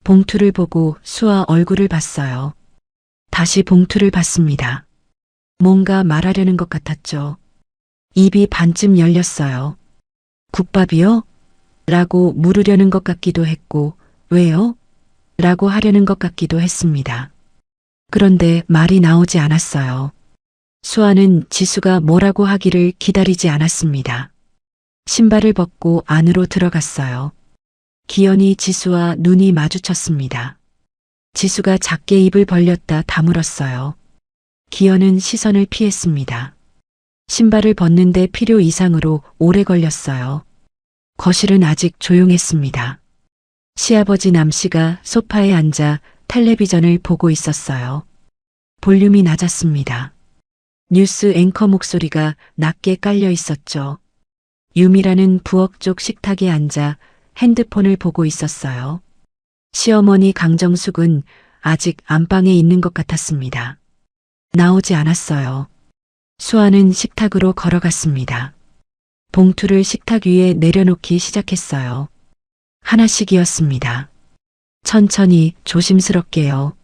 봉투를 보고 수아 얼굴을 봤어요. 다시 봉투를 봤습니다. 뭔가 말하려는 것 같았죠. 입이 반쯤 열렸어요. 국밥이요? 라고 물으려는 것 같기도 했고, 왜요? 라고 하려는 것 같기도 했습니다. 그런데 말이 나오지 않았어요. 수아는 지수가 뭐라고 하기를 기다리지 않았습니다. 신발을 벗고 안으로 들어갔어요. 기현이 지수와 눈이 마주쳤습니다. 지수가 작게 입을 벌렸다 다물었어요. 기현은 시선을 피했습니다. 신발을 벗는데 필요 이상으로 오래 걸렸어요. 거실은 아직 조용했습니다. 시아버지 남씨가 소파에 앉아 텔레비전을 보고 있었어요. 볼륨이 낮았습니다. 뉴스 앵커 목소리가 낮게 깔려 있었죠. 유미라는 부엌 쪽 식탁에 앉아 핸드폰을 보고 있었어요. 시어머니 강정숙은 아직 안방에 있는 것 같았습니다. 나오지 않았어요. 수아는 식탁으로 걸어갔습니다. 봉투를 식탁 위에 내려놓기 시작했어요. 하나씩이었습니다. 천천히 조심스럽게요.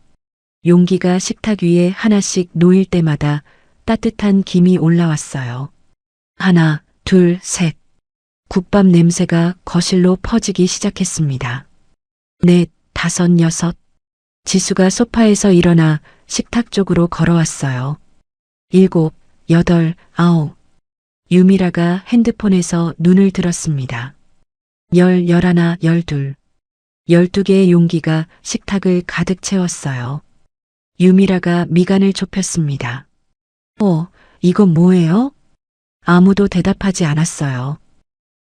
용기가 식탁 위에 하나씩 놓일 때마다 따뜻한 김이 올라왔어요. 하나, 둘, 셋. 국밥 냄새가 거실로 퍼지기 시작했습니다. 넷, 다섯, 여섯. 지수가 소파에서 일어나 식탁 쪽으로 걸어왔어요. 일곱, 여덟, 아홉. 유미라가 핸드폰에서 눈을 들었습니다. 열하나, 열둘. 12개의 용기가 식탁을 가득 채웠어요. 유미라가 미간을 좁혔습니다. 이건 뭐예요? 아무도 대답하지 않았어요.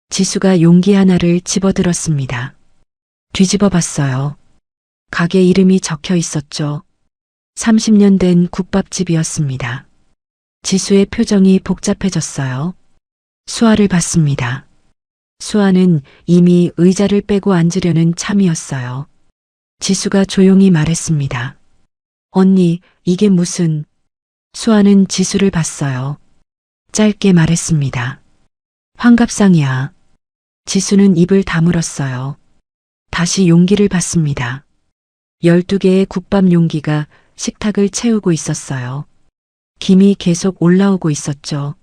지수가 용기 하나를 집어들었습니다. 뒤집어 봤어요. 가게 이름이 적혀 있었죠. 30년 된 국밥집이었습니다. 지수의 표정이 복잡해졌어요. 수아를 봤습니다. 수아는 이미 의자를 빼고 앉으려는 참이었어요. 지수가 조용히 말했습니다. 언니, 이게 무슨... 수아는 지수를 봤어요. 짧게 말했습니다. 환갑상이야. 지수는 입을 다물었어요. 다시 용기를 봤습니다. 12개의 국밥 용기가 식탁을 채우고 있었어요. 김이 계속 올라오고 있었죠.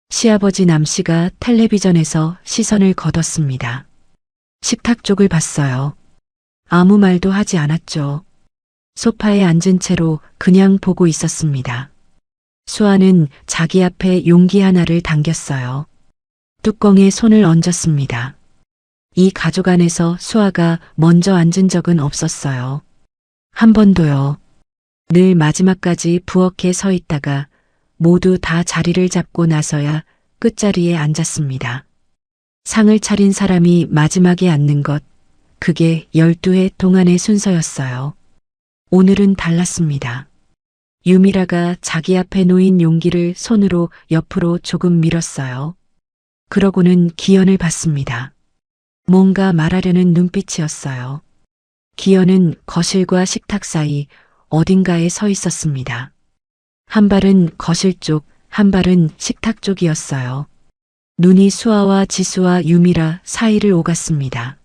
시아버지 남씨가 텔레비전에서 시선을 거뒀습니다. 식탁 쪽을 봤어요. 아무 말도 하지 않았죠. 소파에 앉은 채로 그냥 보고 있었습니다. 수아는 자기 앞에 용기 하나를 당겼어요. 뚜껑에 손을 얹었습니다. 이 가족 안에서 수아가 먼저 앉은 적은 없었어요. 한 번도요. 늘 마지막까지 부엌에 서 있다가 모두 다 자리를 잡고 나서야 끝자리에 앉았습니다. 상을 차린 사람이 마지막에 앉는 것, 그게 12회 동안의 순서였어요. 오늘은 달랐습니다. 유미라가 자기 앞에 놓인 용기를 손으로 옆으로 조금 밀었어요. 그러고는 기현을 봤습니다. 뭔가 말하려는 눈빛이었어요. 기현은 거실과 식탁 사이 어딘가에 서 있었습니다. 한 발은 거실 쪽, 한 발은 식탁 쪽이었어요. 눈이 수아와 지수와 유미라 사이를 오갔습니다.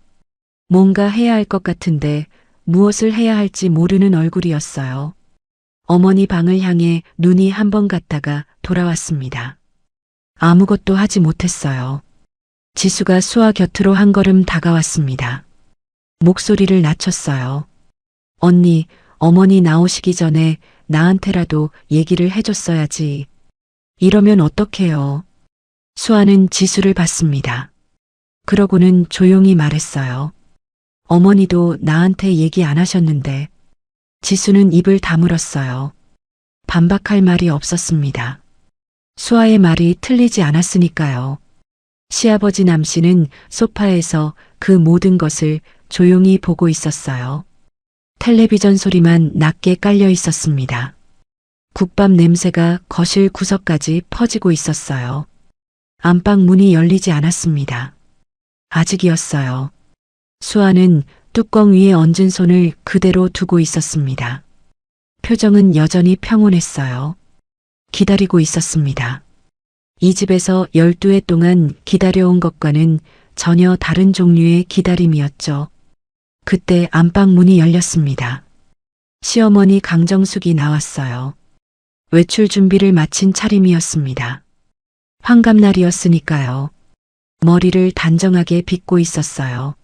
뭔가 해야 할 것 같은데 무엇을 해야 할지 모르는 얼굴이었어요. 어머니 방을 향해 눈이 한 번 갔다가 돌아왔습니다. 아무것도 하지 못했어요. 지수가 수아 곁으로 한 걸음 다가왔습니다. 목소리를 낮췄어요. 언니, 어머니 나오시기 전에 나한테라도 얘기를 해줬어야지. 이러면 어떡해요? 수아는 지수를 봤습니다. 그러고는 조용히 말했어요. 어머니도 나한테 얘기 안 하셨는데. 지수는 입을 다물었어요. 반박할 말이 없었습니다. 수아의 말이 틀리지 않았으니까요. 시아버지 남씨는 소파에서 그 모든 것을 조용히 보고 있었어요. 텔레비전 소리만 낮게 깔려 있었습니다. 국밥 냄새가 거실 구석까지 퍼지고 있었어요. 안방 문이 열리지 않았습니다. 아직이었어요. 수아는 뚜껑 위에 얹은 손을 그대로 두고 있었습니다. 표정은 여전히 평온했어요. 기다리고 있었습니다. 이 집에서 12해 동안 기다려온 것과는 전혀 다른 종류의 기다림이었죠. 그때 안방 문이 열렸습니다. 시어머니 강정숙이 나왔어요. 외출 준비를 마친 차림이었습니다. 환갑날이었으니까요. 머리를 단정하게 빗고 있었어요.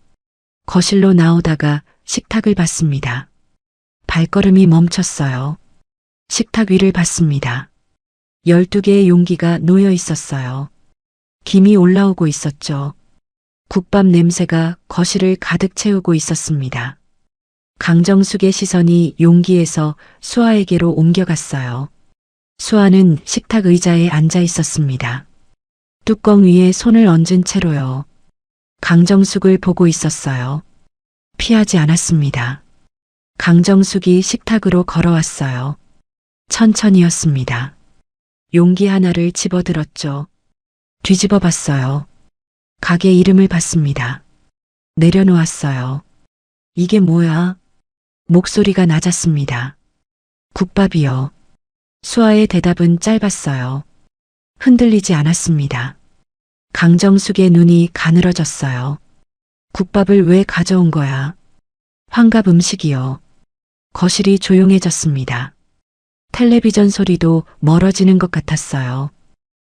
거실로 나오다가 식탁을 봤습니다. 발걸음이 멈췄어요. 식탁 위를 봤습니다. 12개의 용기가 놓여 있었어요. 김이 올라오고 있었죠. 국밥 냄새가 거실을 가득 채우고 있었습니다. 강정숙의 시선이 용기에서 수아에게로 옮겨갔어요. 수아는 식탁 의자에 앉아 있었습니다. 뚜껑 위에 손을 얹은 채로요. 강정숙을 보고 있었어요. 피하지 않았습니다. 강정숙이 식탁으로 걸어왔어요. 천천히였습니다. 용기 하나를 집어들었죠. 뒤집어 봤어요. 가게 이름을 봤습니다. 내려놓았어요. 이게 뭐야? 목소리가 낮았습니다. 국밥이요. 수아의 대답은 짧았어요. 흔들리지 않았습니다. 강정숙의 눈이 가늘어졌어요. 국밥을 왜 가져온 거야? 환갑 음식이요. 거실이 조용해졌습니다. 텔레비전 소리도 멀어지는 것 같았어요.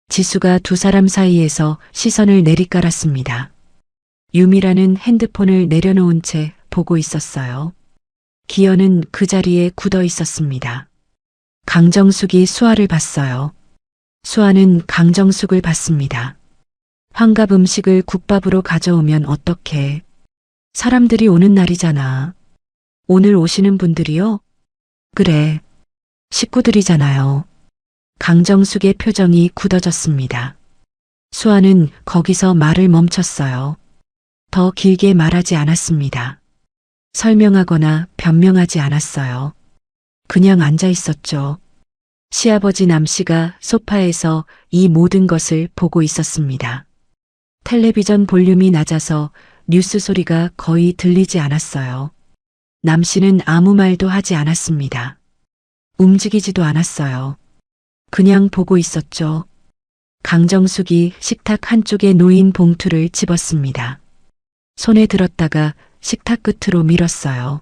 지수가 두 사람 사이에서 시선을 내리깔았습니다. 유미라는 핸드폰을 내려놓은 채 보고 있었어요. 기현은 그 자리에 굳어 있었습니다. 강정숙이 수아를 봤어요. 수아는 강정숙을 봤습니다. 환갑 음식을 국밥으로 가져오면 어떡해. 사람들이 오는 날이잖아. 오늘 오시는 분들이요? 그래. 식구들이잖아요. 강정숙의 표정이 굳어졌습니다. 수아는 거기서 말을 멈췄어요. 더 길게 말하지 않았습니다. 설명하거나 변명하지 않았어요. 그냥 앉아 있었죠. 시아버지 남씨가 소파에서 이 모든 것을 보고 있었습니다. 텔레비전 볼륨이 낮아서 뉴스 소리가 거의 들리지 않았어요. 남씨는 아무 말도 하지 않았습니다. 움직이지도 않았어요. 그냥 보고 있었죠. 강정숙이 식탁 한쪽에 놓인 봉투를 집었습니다. 손에 들었다가 식탁 끝으로 밀었어요.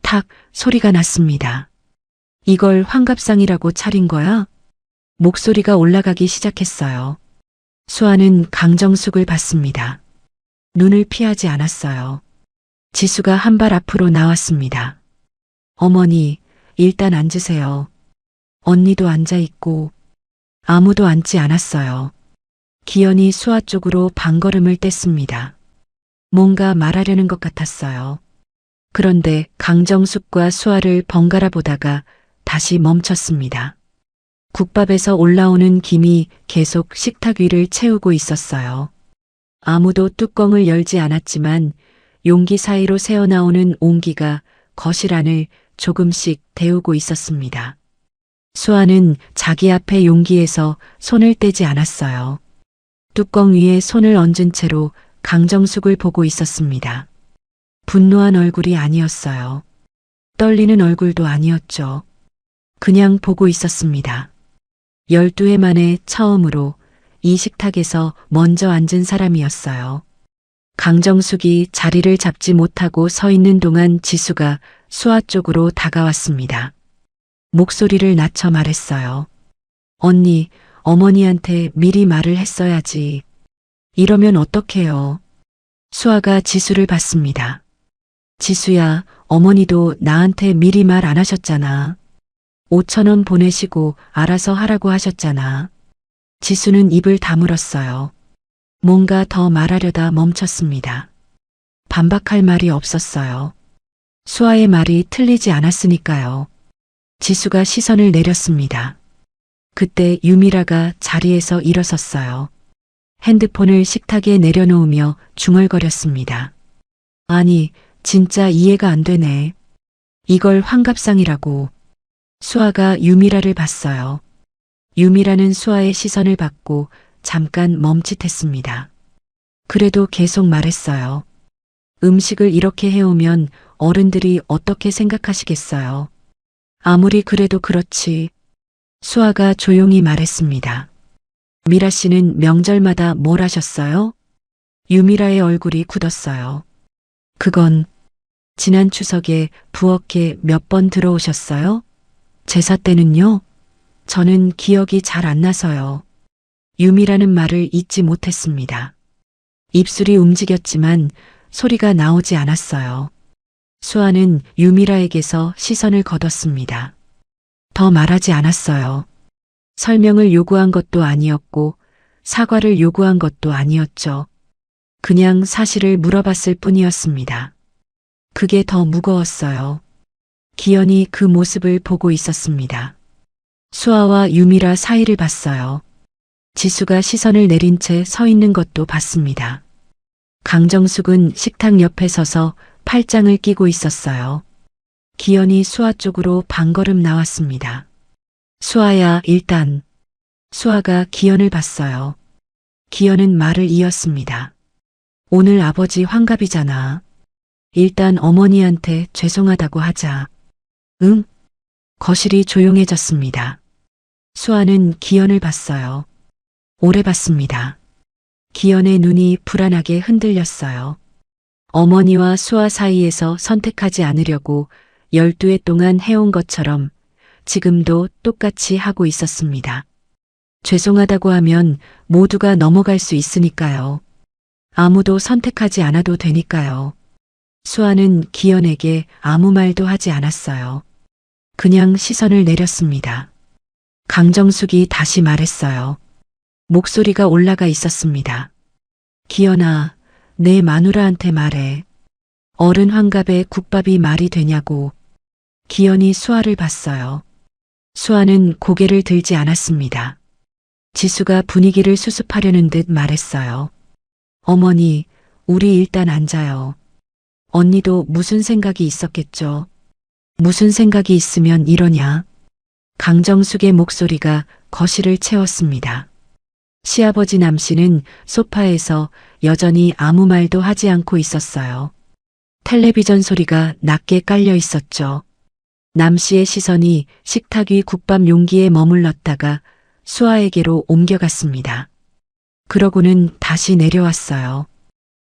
탁 소리가 났습니다. 이걸 환갑상이라고 차린 거야? 목소리가 올라가기 시작했어요. 수아는 강정숙을 봤습니다. 눈을 피하지 않았어요. 지수가 한 발 앞으로 나왔습니다. 어머니, 일단 앉으세요. 언니도 앉아 있고 아무도 앉지 않았어요. 기현이 수아 쪽으로 반걸음을 뗐습니다. 뭔가 말하려는 것 같았어요. 그런데 강정숙과 수아를 번갈아 보다가 다시 멈췄습니다. 국밥에서 올라오는 김이 계속 식탁 위를 채우고 있었어요. 아무도 뚜껑을 열지 않았지만 용기 사이로 새어나오는 온기가 거실 안을 조금씩 데우고 있었습니다. 수아는 자기 앞에 용기에서 손을 떼지 않았어요. 뚜껑 위에 손을 얹은 채로 강정숙을 보고 있었습니다. 분노한 얼굴이 아니었어요. 떨리는 얼굴도 아니었죠. 그냥 보고 있었습니다. 12해 만에 처음으로 이 식탁에서 먼저 앉은 사람이었어요. 강정숙이 자리를 잡지 못하고 서 있는 동안 지수가 수아 쪽으로 다가왔습니다. 목소리를 낮춰 말했어요. 언니, 어머니한테 미리 말을 했어야지. 이러면 어떡해요. 수아가 지수를 봤습니다. 지수야, 어머니도 나한테 미리 말 안 하셨잖아. 5,000원 보내시고 알아서 하라고 하셨잖아. 지수는 입을 다물었어요. 뭔가 더 말하려다 멈췄습니다. 반박할 말이 없었어요. 수아의 말이 틀리지 않았으니까요. 지수가 시선을 내렸습니다. 그때 유미라가 자리에서 일어섰어요. 핸드폰을 식탁에 내려놓으며 중얼거렸습니다. 아니, 진짜 이해가 안 되네. 이걸 환갑상이라고. 수아가 유미라를 봤어요. 유미라는 수아의 시선을 받고 잠깐 멈칫했습니다. 그래도 계속 말했어요. 음식을 이렇게 해오면 어른들이 어떻게 생각하시겠어요? 아무리 그래도 그렇지. 수아가 조용히 말했습니다. 미라 씨는 명절마다 뭘 하셨어요? 유미라의 얼굴이 굳었어요. 그건 지난 추석에 부엌에 몇 번 들어오셨어요? 제사 때는요? 저는 기억이 잘 안 나서요. 유미라는 말을 잊지 못했습니다. 입술이 움직였지만 소리가 나오지 않았어요. 수아는 유미라에게서 시선을 거뒀습니다. 더 말하지 않았어요. 설명을 요구한 것도 아니었고 사과를 요구한 것도 아니었죠. 그냥 사실을 물어봤을 뿐이었습니다. 그게 더 무거웠어요. 기현이 그 모습을 보고 있었습니다. 수아와 유미라 사이를 봤어요. 지수가 시선을 내린 채 서 있는 것도 봤습니다. 강정숙은 식탁 옆에 서서 팔짱을 끼고 있었어요. 기현이 수아 쪽으로 반걸음 나왔습니다. 수아야, 일단. 수아가 기현을 봤어요. 기현은 말을 이었습니다. 오늘 아버지 환갑이잖아. 일단 어머니한테 죄송하다고 하자. 응? 거실이 조용해졌습니다. 수아는 기현을 봤어요. 오래 봤습니다. 기현의 눈이 불안하게 흔들렸어요. 어머니와 수아 사이에서 선택하지 않으려고 12해 동안 해온 것처럼 지금도 똑같이 하고 있었습니다. 죄송하다고 하면 모두가 넘어갈 수 있으니까요. 아무도 선택하지 않아도 되니까요. 수아는 기현에게 아무 말도 하지 않았어요. 그냥 시선을 내렸습니다. 강정숙이 다시 말했어요. 목소리가 올라가 있었습니다. 기현아, 내 마누라한테 말해. 어른 환갑에 국밥이 말이 되냐고. 기현이 수아를 봤어요. 수아는 고개를 들지 않았습니다. 지수가 분위기를 수습하려는 듯 말했어요. 어머니, 우리 일단 앉아요. 언니도 무슨 생각이 있었겠죠? 무슨 생각이 있으면 이러냐? 강정숙의 목소리가 거실을 채웠습니다. 시아버지 남 씨는 소파에서 여전히 아무 말도 하지 않고 있었어요. 텔레비전 소리가 낮게 깔려 있었죠. 남 씨의 시선이 식탁 위 국밥 용기에 머물렀다가 수아에게로 옮겨갔습니다. 그러고는 다시 내려왔어요.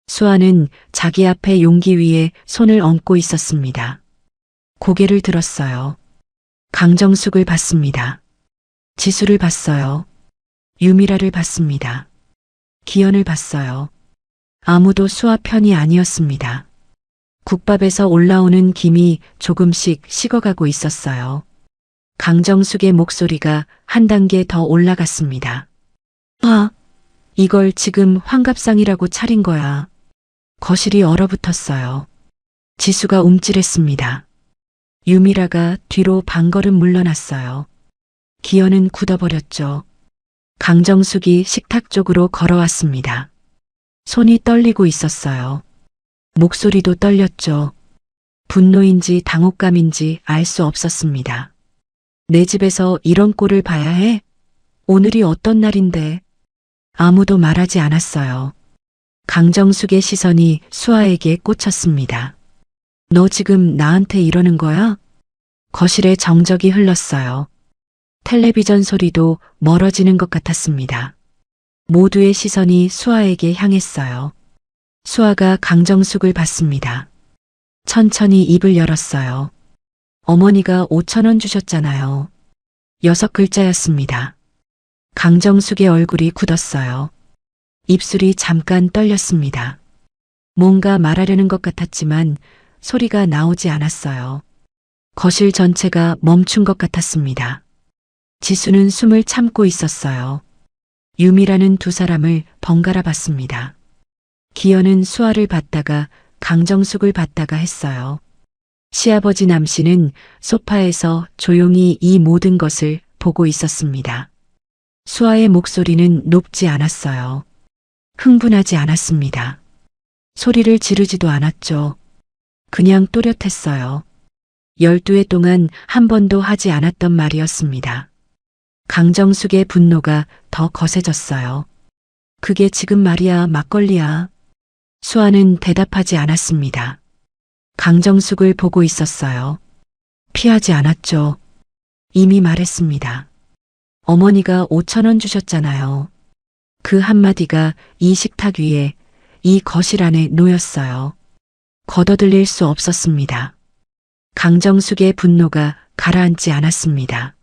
수아는 자기 앞에 용기 위에 손을 얹고 있었습니다. 고개를 들었어요. 강정숙을 봤습니다. 지수를 봤어요. 유미라를 봤습니다. 기현을 봤어요. 아무도 수아 편이 아니었습니다. 국밥에서 올라오는 김이 조금씩 식어가고 있었어요. 강정숙의 목소리가 한 단계 더 올라갔습니다. 아, 이걸 지금 환갑상이라고 차린 거야. 거실이 얼어붙었어요. 지수가 움찔했습니다. 유미라가 뒤로 반걸음 물러났어요. 기현은 굳어버렸죠. 강정숙이 식탁 쪽으로 걸어왔습니다. 손이 떨리고 있었어요. 목소리도 떨렸죠. 분노인지 당혹감인지 알 수 없었습니다. 내 집에서 이런 꼴을 봐야 해? 오늘이 어떤 날인데? 아무도 말하지 않았어요. 강정숙의 시선이 수아에게 꽂혔습니다. 너 지금 나한테 이러는 거야? 거실에 정적이 흘렀어요. 텔레비전 소리도 멀어지는 것 같았습니다. 모두의 시선이 수아에게 향했어요. 수아가 강정숙을 봤습니다. 천천히 입을 열었어요. 어머니가 5,000원 주셨잖아요. 6글자였습니다. 강정숙의 얼굴이 굳었어요. 입술이 잠깐 떨렸습니다. 뭔가 말하려는 것 같았지만 소리가 나오지 않았어요. 거실 전체가 멈춘 것 같았습니다. 지수는 숨을 참고 있었어요. 유미라는 두 사람을 번갈아 봤습니다. 기현은 수아를 봤다가 강정숙을 봤다가 했어요. 시아버지 남 씨는 소파에서 조용히 이 모든 것을 보고 있었습니다. 수아의 목소리는 높지 않았어요. 흥분하지 않았습니다. 소리를 지르지도 않았죠. 그냥 또렷했어요. 12해 동안 한 번도 하지 않았던 말이었습니다. 강정숙의 분노가 더 거세졌어요. 그게 지금 말이야, 막걸리야. 수아는 대답하지 않았습니다. 강정숙을 보고 있었어요. 피하지 않았죠. 이미 말했습니다. 어머니가 5,000원 주셨잖아요. 그 한마디가 이 식탁 위에, 이 거실 안에 놓였어요. 걷어들일 수 없었습니다. 강정숙의 분노가 가라앉지 않았습니다.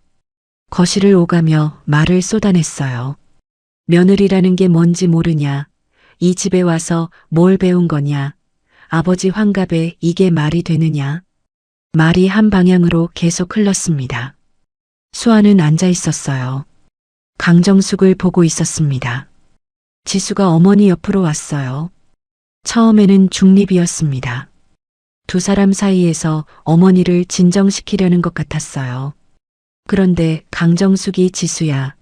거실을 오가며 말을 쏟아냈어요. 며느리라는 게 뭔지 모르냐? 이 집에 와서 뭘 배운 거냐? 아버지 환갑에 이게 말이 되느냐? 말이 한 방향으로 계속 흘렀습니다. 수아는 앉아 있었어요. 강정숙을 보고 있었습니다. 지수가 어머니 옆으로 왔어요. 처음에는 중립이었습니다. 두 사람 사이에서 어머니를 진정시키려는 것 같았어요. 그런데 강정숙이 지수야,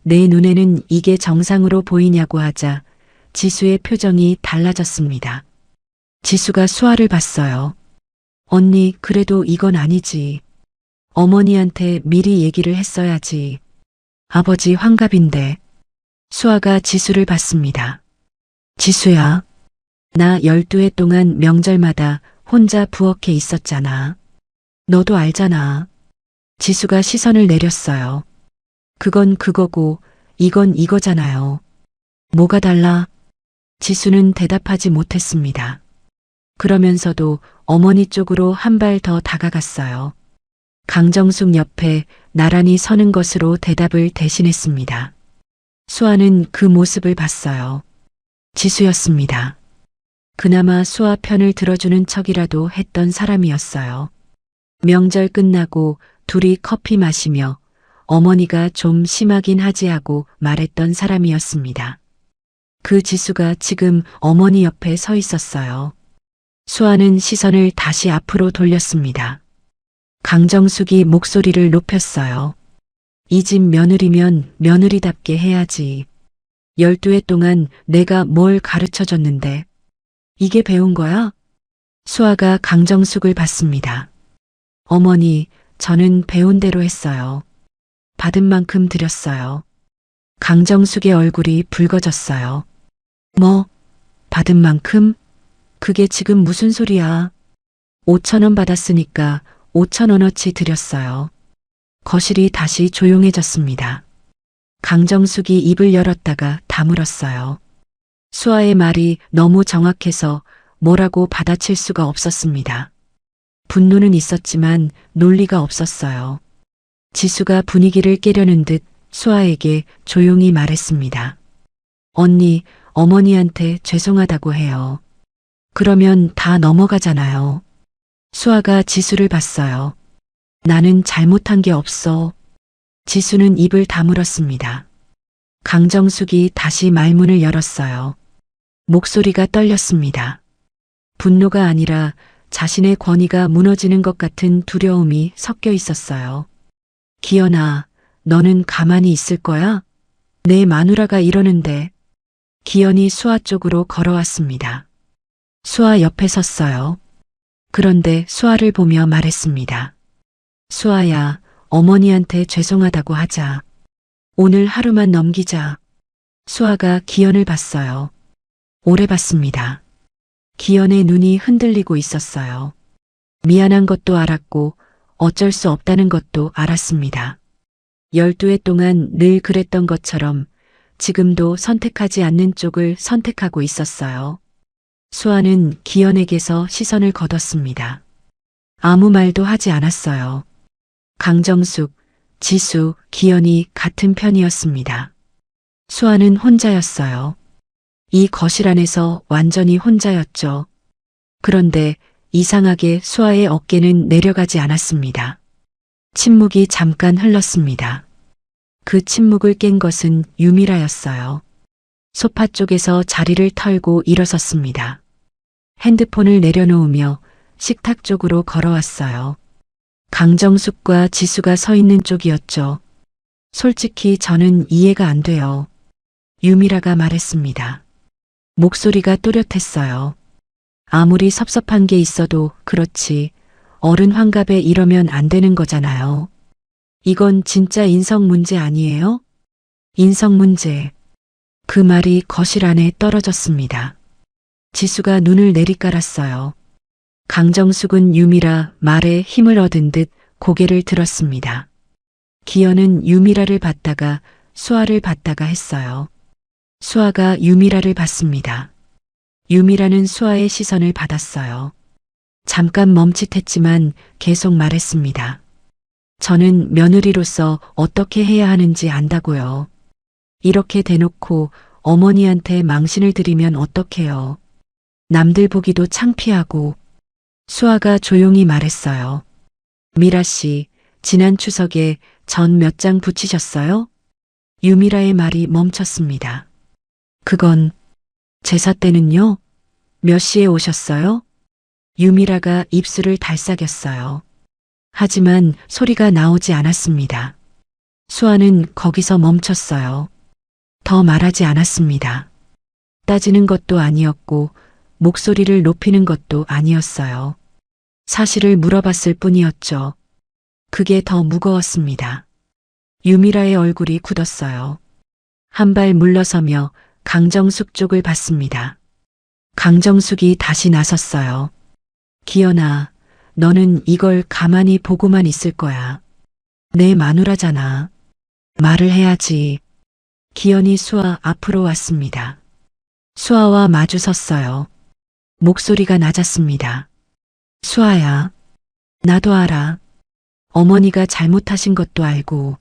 내 눈에는 이게 정상으로 보이냐고 하자 지수의 표정이 달라졌습니다. 지수가 수아를 봤어요. 언니, 그래도 이건 아니지. 어머니한테 미리 얘기를 했어야지. 아버지 환갑인데. 수아가 지수를 봤습니다. 지수야, 나 12해 동안 명절마다 혼자 부엌에 있었잖아. 너도 알잖아. 지수가 시선을 내렸어요. 그건 그거고 이건 이거잖아요. 뭐가 달라? 지수는 대답하지 못했습니다. 그러면서도 어머니 쪽으로 한 발 더 다가갔어요. 강정숙 옆에 나란히 서는 것으로 대답을 대신했습니다. 수아는 그 모습을 봤어요. 지수였습니다. 그나마 수아 편을 들어주는 척이라도 했던 사람이었어요. 명절 끝나고 둘이 커피 마시며 어머니가 좀 심하긴 하지 하고 말했던 사람이었습니다. 그 지수가 지금 어머니 옆에 서 있었어요. 수아는 시선을 다시 앞으로 돌렸습니다. 강정숙이 목소리를 높였어요. 이 집 며느리면 며느리답게 해야지. 12해 동안 내가 뭘 가르쳐 줬는데 이게 배운 거야? 수아가 강정숙을 봤습니다. 어머니, 저는 배운 대로 했어요. 받은 만큼 드렸어요. 강정숙의 얼굴이 붉어졌어요. 뭐, 받은 만큼? 그게 지금 무슨 소리야? 5,000원 받았으니까 5,000원어치 드렸어요. 거실이 다시 조용해졌습니다. 강정숙이 입을 열었다가 다물었어요. 수아의 말이 너무 정확해서 뭐라고 받아칠 수가 없었습니다. 분노는 있었지만 논리가 없었어요. 지수가 분위기를 깨려는 듯 수아에게 조용히 말했습니다. 언니, 어머니한테 죄송하다고 해요. 그러면 다 넘어가잖아요. 수아가 지수를 봤어요. 나는 잘못한 게 없어. 지수는 입을 다물었습니다. 강정숙이 다시 말문을 열었어요. 목소리가 떨렸습니다. 분노가 아니라 자신의 권위가 무너지는 것 같은 두려움이 섞여 있었어요. 기연아, 너는 가만히 있을 거야? 내 마누라가 이러는데. 기연이 수아 쪽으로 걸어왔습니다. 수아 옆에 섰어요. 그런데 수아를 보며 말했습니다. 수아야, 어머니한테 죄송하다고 하자. 오늘 하루만 넘기자. 수아가 기연을 봤어요. 오래 봤습니다. 기연의 눈이 흔들리고 있었어요. 미안한 것도 알았고 어쩔 수 없다는 것도 알았습니다. 12해 동안 늘 그랬던 것처럼 지금도 선택하지 않는 쪽을 선택하고 있었어요. 수아는 기연에게서 시선을 거뒀습니다. 아무 말도 하지 않았어요. 강정숙, 지수, 기연이 같은 편이었습니다. 수아는 혼자였어요. 이 거실 안에서 완전히 혼자였죠. 그런데 이상하게 수아의 어깨는 내려가지 않았습니다. 침묵이 잠깐 흘렀습니다. 그 침묵을 깬 것은 유미라였어요. 소파 쪽에서 자리를 털고 일어섰습니다. 핸드폰을 내려놓으며 식탁 쪽으로 걸어왔어요. 강정숙과 지수가 서 있는 쪽이었죠. 솔직히 저는 이해가 안 돼요. 유미라가 말했습니다. 목소리가 또렷했어요. 아무리 섭섭한 게 있어도 그렇지 어른 환갑에 이러면 안 되는 거잖아요. 이건 진짜 인성 문제 아니에요? 인성 문제. 그 말이 거실 안에 떨어졌습니다. 지수가 눈을 내리깔았어요. 강정숙은 유미라 말에 힘을 얻은 듯 고개를 들었습니다. 기연은 유미라를 봤다가 수아를 봤다가 했어요. 수아가 유미라를 봤습니다. 유미라는 수아의 시선을 받았어요. 잠깐 멈칫했지만 계속 말했습니다. 저는 며느리로서 어떻게 해야 하는지 안다고요. 이렇게 대놓고 어머니한테 망신을 드리면 어떡해요. 남들 보기도 창피하고. 수아가 조용히 말했어요. 미라 씨, 지난 추석에 전 몇 장 붙이셨어요? 유미라의 말이 멈췄습니다. 그건 제사 때는요? 몇 시에 오셨어요? 유미라가 입술을 달싹였어요. 하지만 소리가 나오지 않았습니다. 수아는 거기서 멈췄어요. 더 말하지 않았습니다. 따지는 것도 아니었고 목소리를 높이는 것도 아니었어요. 사실을 물어봤을 뿐이었죠. 그게 더 무거웠습니다. 유미라의 얼굴이 굳었어요. 한 발 물러서며 강정숙 쪽을 봤습니다. 강정숙이 다시 나섰어요. 기연아, 너는 이걸 가만히 보고만 있을 거야. 내 마누라잖아. 말을 해야지. 기연이 수아 앞으로 왔습니다. 수아와 마주 섰어요. 목소리가 낮았습니다. 수아야, 나도 알아. 어머니가 잘못하신 것도 알고.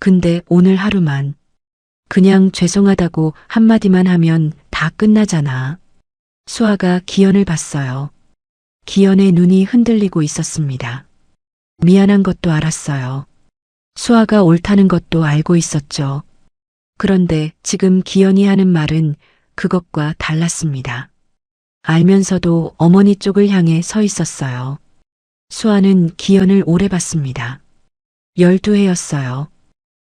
근데 오늘 하루만 그냥 죄송하다고 한마디만 하면 다 끝나잖아. 수아가 기현을 봤어요. 기현의 눈이 흔들리고 있었습니다. 미안한 것도 알았어요. 수아가 옳다는 것도 알고 있었죠. 그런데 지금 기현이 하는 말은 그것과 달랐습니다. 알면서도 어머니 쪽을 향해 서 있었어요. 수아는 기현을 오래 봤습니다. 12회였어요.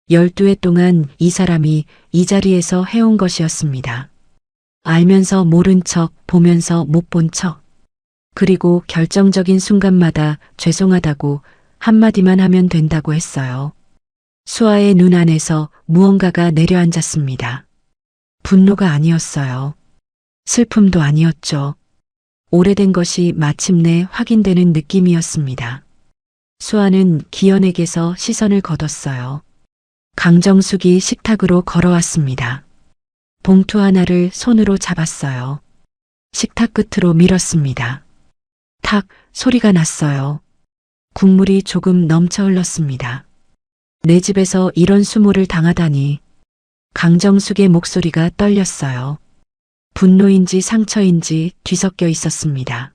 12회 동안 이 사람이 이 자리에서 해온 것이었습니다. 알면서 모른 척, 보면서 못 본 척. 그리고 결정적인 순간마다 죄송하다고 한마디만 하면 된다고 했어요. 수아의 눈 안에서 무언가가 내려앉았습니다. 분노가 아니었어요. 슬픔도 아니었죠. 오래된 것이 마침내 확인되는 느낌이었습니다. 수아는 기현에게서 시선을 거뒀어요. 강정숙이 식탁으로 걸어왔습니다. 봉투 하나를 손으로 잡았어요. 식탁 끝으로 밀었습니다. 탁 소리가 났어요. 국물이 조금 넘쳐 흘렀습니다. 내 집에서 이런 수모를 당하다니. 강정숙의 목소리가 떨렸어요. 분노인지 상처인지 뒤섞여 있었습니다.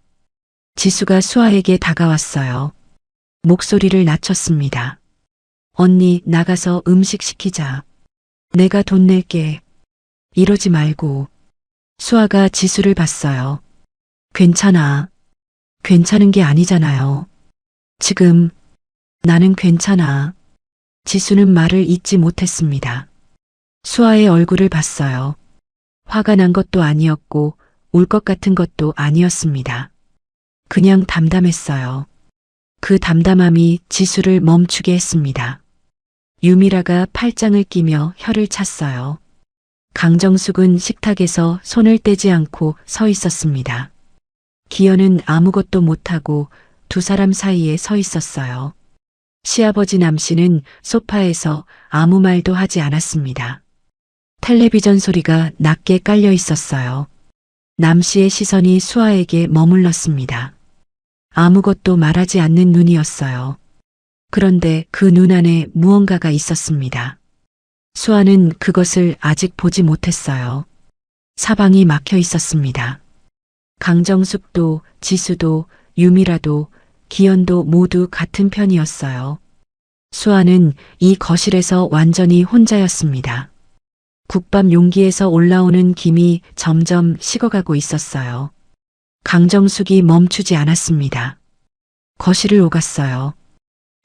지수가 수아에게 다가왔어요. 목소리를 낮췄습니다. 언니, 나가서 음식 시키자. 내가 돈 낼게. 이러지 말고. 수아가 지수를 봤어요. 괜찮아. 괜찮은 게 아니잖아요. 지금 나는 괜찮아. 지수는 말을 잇지 못했습니다. 수아의 얼굴을 봤어요. 화가 난 것도 아니었고 울 것 같은 것도 아니었습니다. 그냥 담담했어요. 그 담담함이 지수를 멈추게 했습니다. 유미라가 팔짱을 끼며 혀를 찼어요. 강정숙은 식탁에서 손을 떼지 않고 서 있었습니다. 기현은 아무것도 못하고 두 사람 사이에 서 있었어요. 시아버지 남씨는 소파에서 아무 말도 하지 않았습니다. 텔레비전 소리가 낮게 깔려 있었어요. 남씨의 시선이 수아에게 머물렀습니다. 아무것도 말하지 않는 눈이었어요. 그런데 그 눈 안에 무언가가 있었습니다. 수아는 그것을 아직 보지 못했어요. 사방이 막혀 있었습니다. 강정숙도 지수도 유미라도 기현도 모두 같은 편이었어요. 수아는 이 거실에서 완전히 혼자였습니다. 국밥 용기에서 올라오는 김이 점점 식어가고 있었어요. 강정숙이 멈추지 않았습니다. 거실을 오갔어요.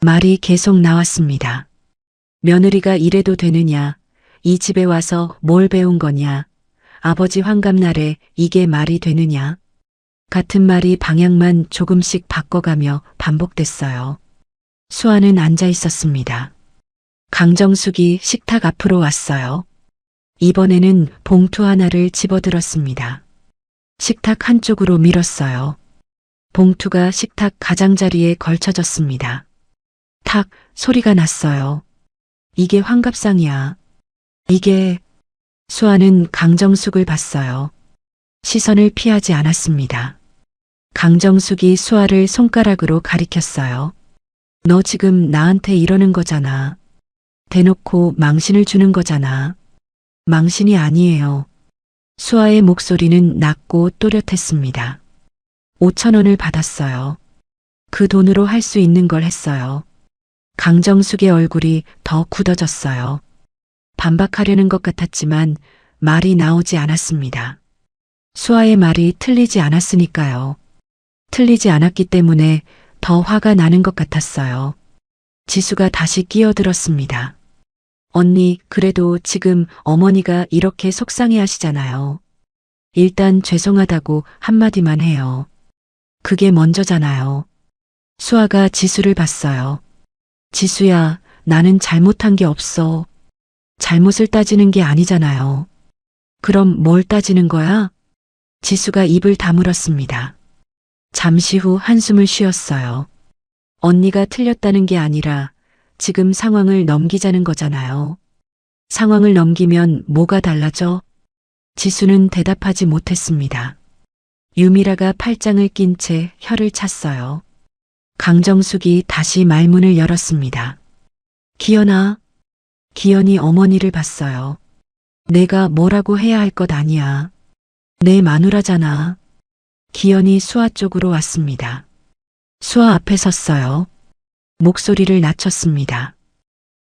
말이 계속 나왔습니다. 며느리가 이래도 되느냐? 이 집에 와서 뭘 배운 거냐? 아버지 환갑날에 이게 말이 되느냐? 같은 말이 방향만 조금씩 바꿔가며 반복됐어요. 수아는 앉아 있었습니다. 강정숙이 식탁 앞으로 왔어요. 이번에는 봉투 하나를 집어들었습니다. 식탁 한쪽으로 밀었어요. 봉투가 식탁 가장자리에 걸쳐졌습니다. 탁 소리가 났어요. 이게 환갑상이야. 이게... 수아는 강정숙을 봤어요. 시선을 피하지 않았습니다. 강정숙이 수아를 손가락으로 가리켰어요. 너 지금 나한테 이러는 거잖아. 대놓고 망신을 주는 거잖아. 망신이 아니에요. 수아의 목소리는 낮고 또렷했습니다. 5,000원을 받았어요. 그 돈으로 할 수 있는 걸 했어요. 강정숙의 얼굴이 더 굳어졌어요. 반박하려는 것 같았지만 말이 나오지 않았습니다. 수아의 말이 틀리지 않았으니까요. 틀리지 않았기 때문에 더 화가 나는 것 같았어요. 지수가 다시 끼어들었습니다. 언니, 그래도 지금 어머니가 이렇게 속상해 하시잖아요. 일단 죄송하다고 한마디만 해요. 그게 먼저잖아요. 수아가 지수를 봤어요. 지수야, 나는 잘못한 게 없어. 잘못을 따지는 게 아니잖아요. 그럼 뭘 따지는 거야? 지수가 입을 다물었습니다. 잠시 후 한숨을 쉬었어요. 언니가 틀렸다는 게 아니라 지금 상황을 넘기자는 거잖아요. 상황을 넘기면 뭐가 달라져? 지수는 대답하지 못했습니다. 유미라가 팔짱을 낀 채 혀를 찼어요. 강정숙이 다시 말문을 열었습니다. 기연아. 기연이 어머니를 봤어요. 내가 뭐라고 해야 할 것 아니야. 내 마누라잖아. 기연이 수아 쪽으로 왔습니다. 수아 앞에 섰어요. 목소리를 낮췄습니다.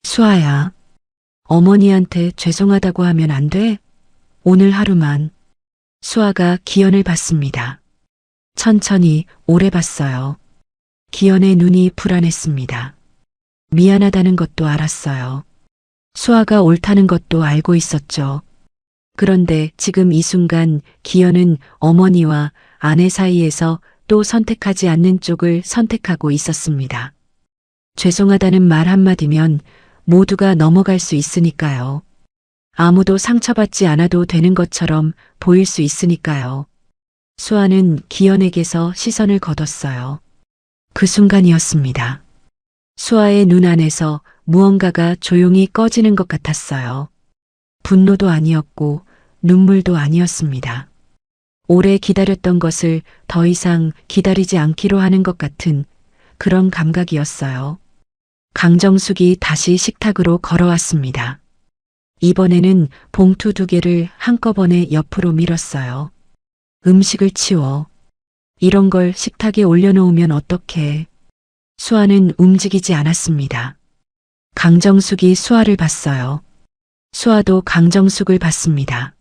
수아야. 어머니한테 죄송하다고 하면 안 돼? 오늘 하루만. 수아가 기연을 봤습니다. 천천히 오래 봤어요. 기연의 눈이 불안했습니다. 미안하다는 것도 알았어요. 수아가 옳다는 것도 알고 있었죠. 그런데 지금 이 순간 기연은 어머니와 아내 사이에서 또 선택하지 않는 쪽을 선택하고 있었습니다. 죄송하다는 말 한마디면 모두가 넘어갈 수 있으니까요. 아무도 상처받지 않아도 되는 것처럼 보일 수 있으니까요. 수아는 기연에게서 시선을 거뒀어요. 그 순간이었습니다. 수아의 눈 안에서 무언가가 조용히 꺼지는 것 같았어요. 분노도 아니었고 눈물도 아니었습니다. 오래 기다렸던 것을 더 이상 기다리지 않기로 하는 것 같은 그런 감각이었어요. 강정숙이 다시 식탁으로 걸어왔습니다. 이번에는 봉투 2개를 한꺼번에 옆으로 밀었어요. 음식을 치워. 이런 걸 식탁에 올려놓으면 어떡해. 수아는 움직이지 않았습니다. 강정숙이 수아를 봤어요. 수아도 강정숙을 봤습니다.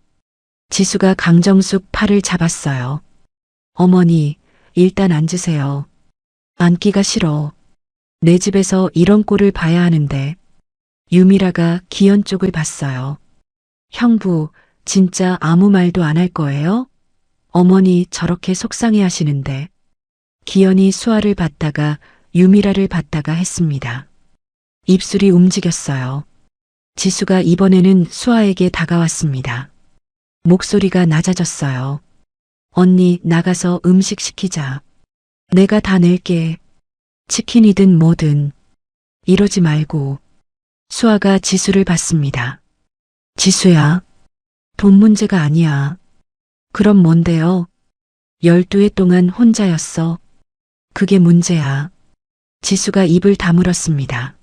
지수가 강정숙 팔을 잡았어요. 어머니, 일단 앉으세요. 앉기가 싫어. 내 집에서 이런 꼴을 봐야 하는데. 유미라가 기연 쪽을 봤어요. 형부, 진짜 아무 말도 안 할 거예요? 어머니 저렇게 속상해 하시는데. 기연이 수아를 봤다가 유미라를 봤다가 했습니다. 입술이 움직였어요. 지수가 이번에는 수아에게 다가왔습니다. 목소리가 낮아졌어요. 언니, 나가서 음식 시키자. 내가 다 낼게. 치킨이든 뭐든. 이러지 말고. 수아가 지수를 봤습니다. 지수야, 돈 문제가 아니야. 그럼 뭔데요? 12해 동안 혼자였어. 그게 문제야. 지수가 입을 다물었습니다.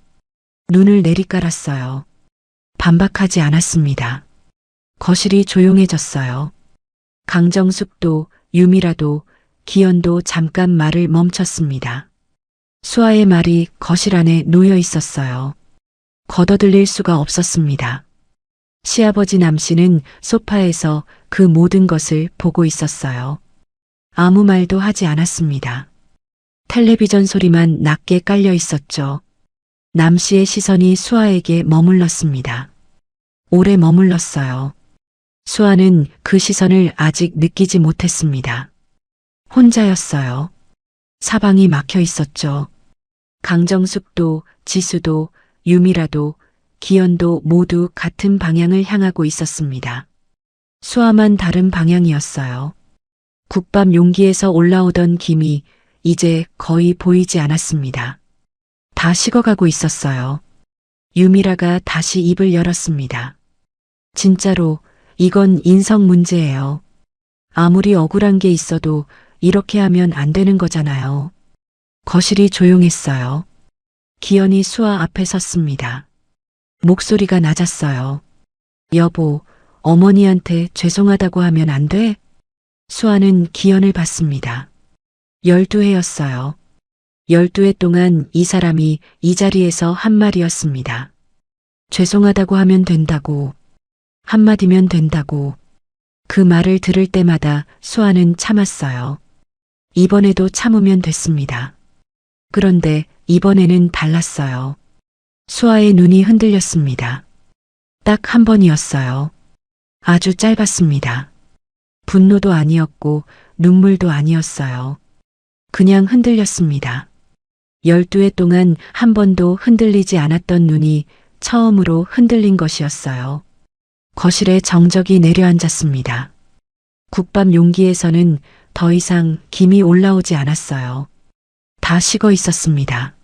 눈을 내리깔았어요. 반박하지 않았습니다. 거실이 조용해졌어요. 강정숙도 유미라도 기연도 잠깐 말을 멈췄습니다. 수아의 말이 거실 안에 놓여 있었어요. 걷어들릴 수가 없었습니다. 시아버지 남씨는 소파에서 그 모든 것을 보고 있었어요. 아무 말도 하지 않았습니다. 텔레비전 소리만 낮게 깔려 있었죠. 남씨의 시선이 수아에게 머물렀습니다. 오래 머물렀어요. 수아는 그 시선을 아직 느끼지 못했습니다. 혼자였어요. 사방이 막혀 있었죠. 강정숙도 지수도 유미라도 기연도 모두 같은 방향을 향하고 있었습니다. 수아만 다른 방향이었어요. 국밥 용기에서 올라오던 김이 이제 거의 보이지 않았습니다. 다 식어가고 있었어요. 유미라가 다시 입을 열었습니다. 진짜로 이건 인성 문제예요. 아무리 억울한 게 있어도 이렇게 하면 안 되는 거잖아요. 거실이 조용했어요. 기연이 수아 앞에 섰습니다. 목소리가 낮았어요. 여보, 어머니한테 죄송하다고 하면 안 돼? 수아는 기연을 봤습니다. 12해였어요. 12해 동안 이 사람이 이 자리에서 한 말이었습니다. 죄송하다고 하면 된다고. 한마디면 된다고. 그 말을 들을 때마다 수아는 참았어요. 이번에도 참으면 됐습니다. 그런데 이번에는 달랐어요. 수아의 눈이 흔들렸습니다. 딱 한 번이었어요. 아주 짧았습니다. 분노도 아니었고 눈물도 아니었어요. 그냥 흔들렸습니다. 12해 동안 한 번도 흔들리지 않았던 눈이 처음으로 흔들린 것이었어요. 거실에 정적이 내려앉았습니다. 국밥 용기에서는 더 이상 김이 올라오지 않았어요. 다 식어 있었습니다.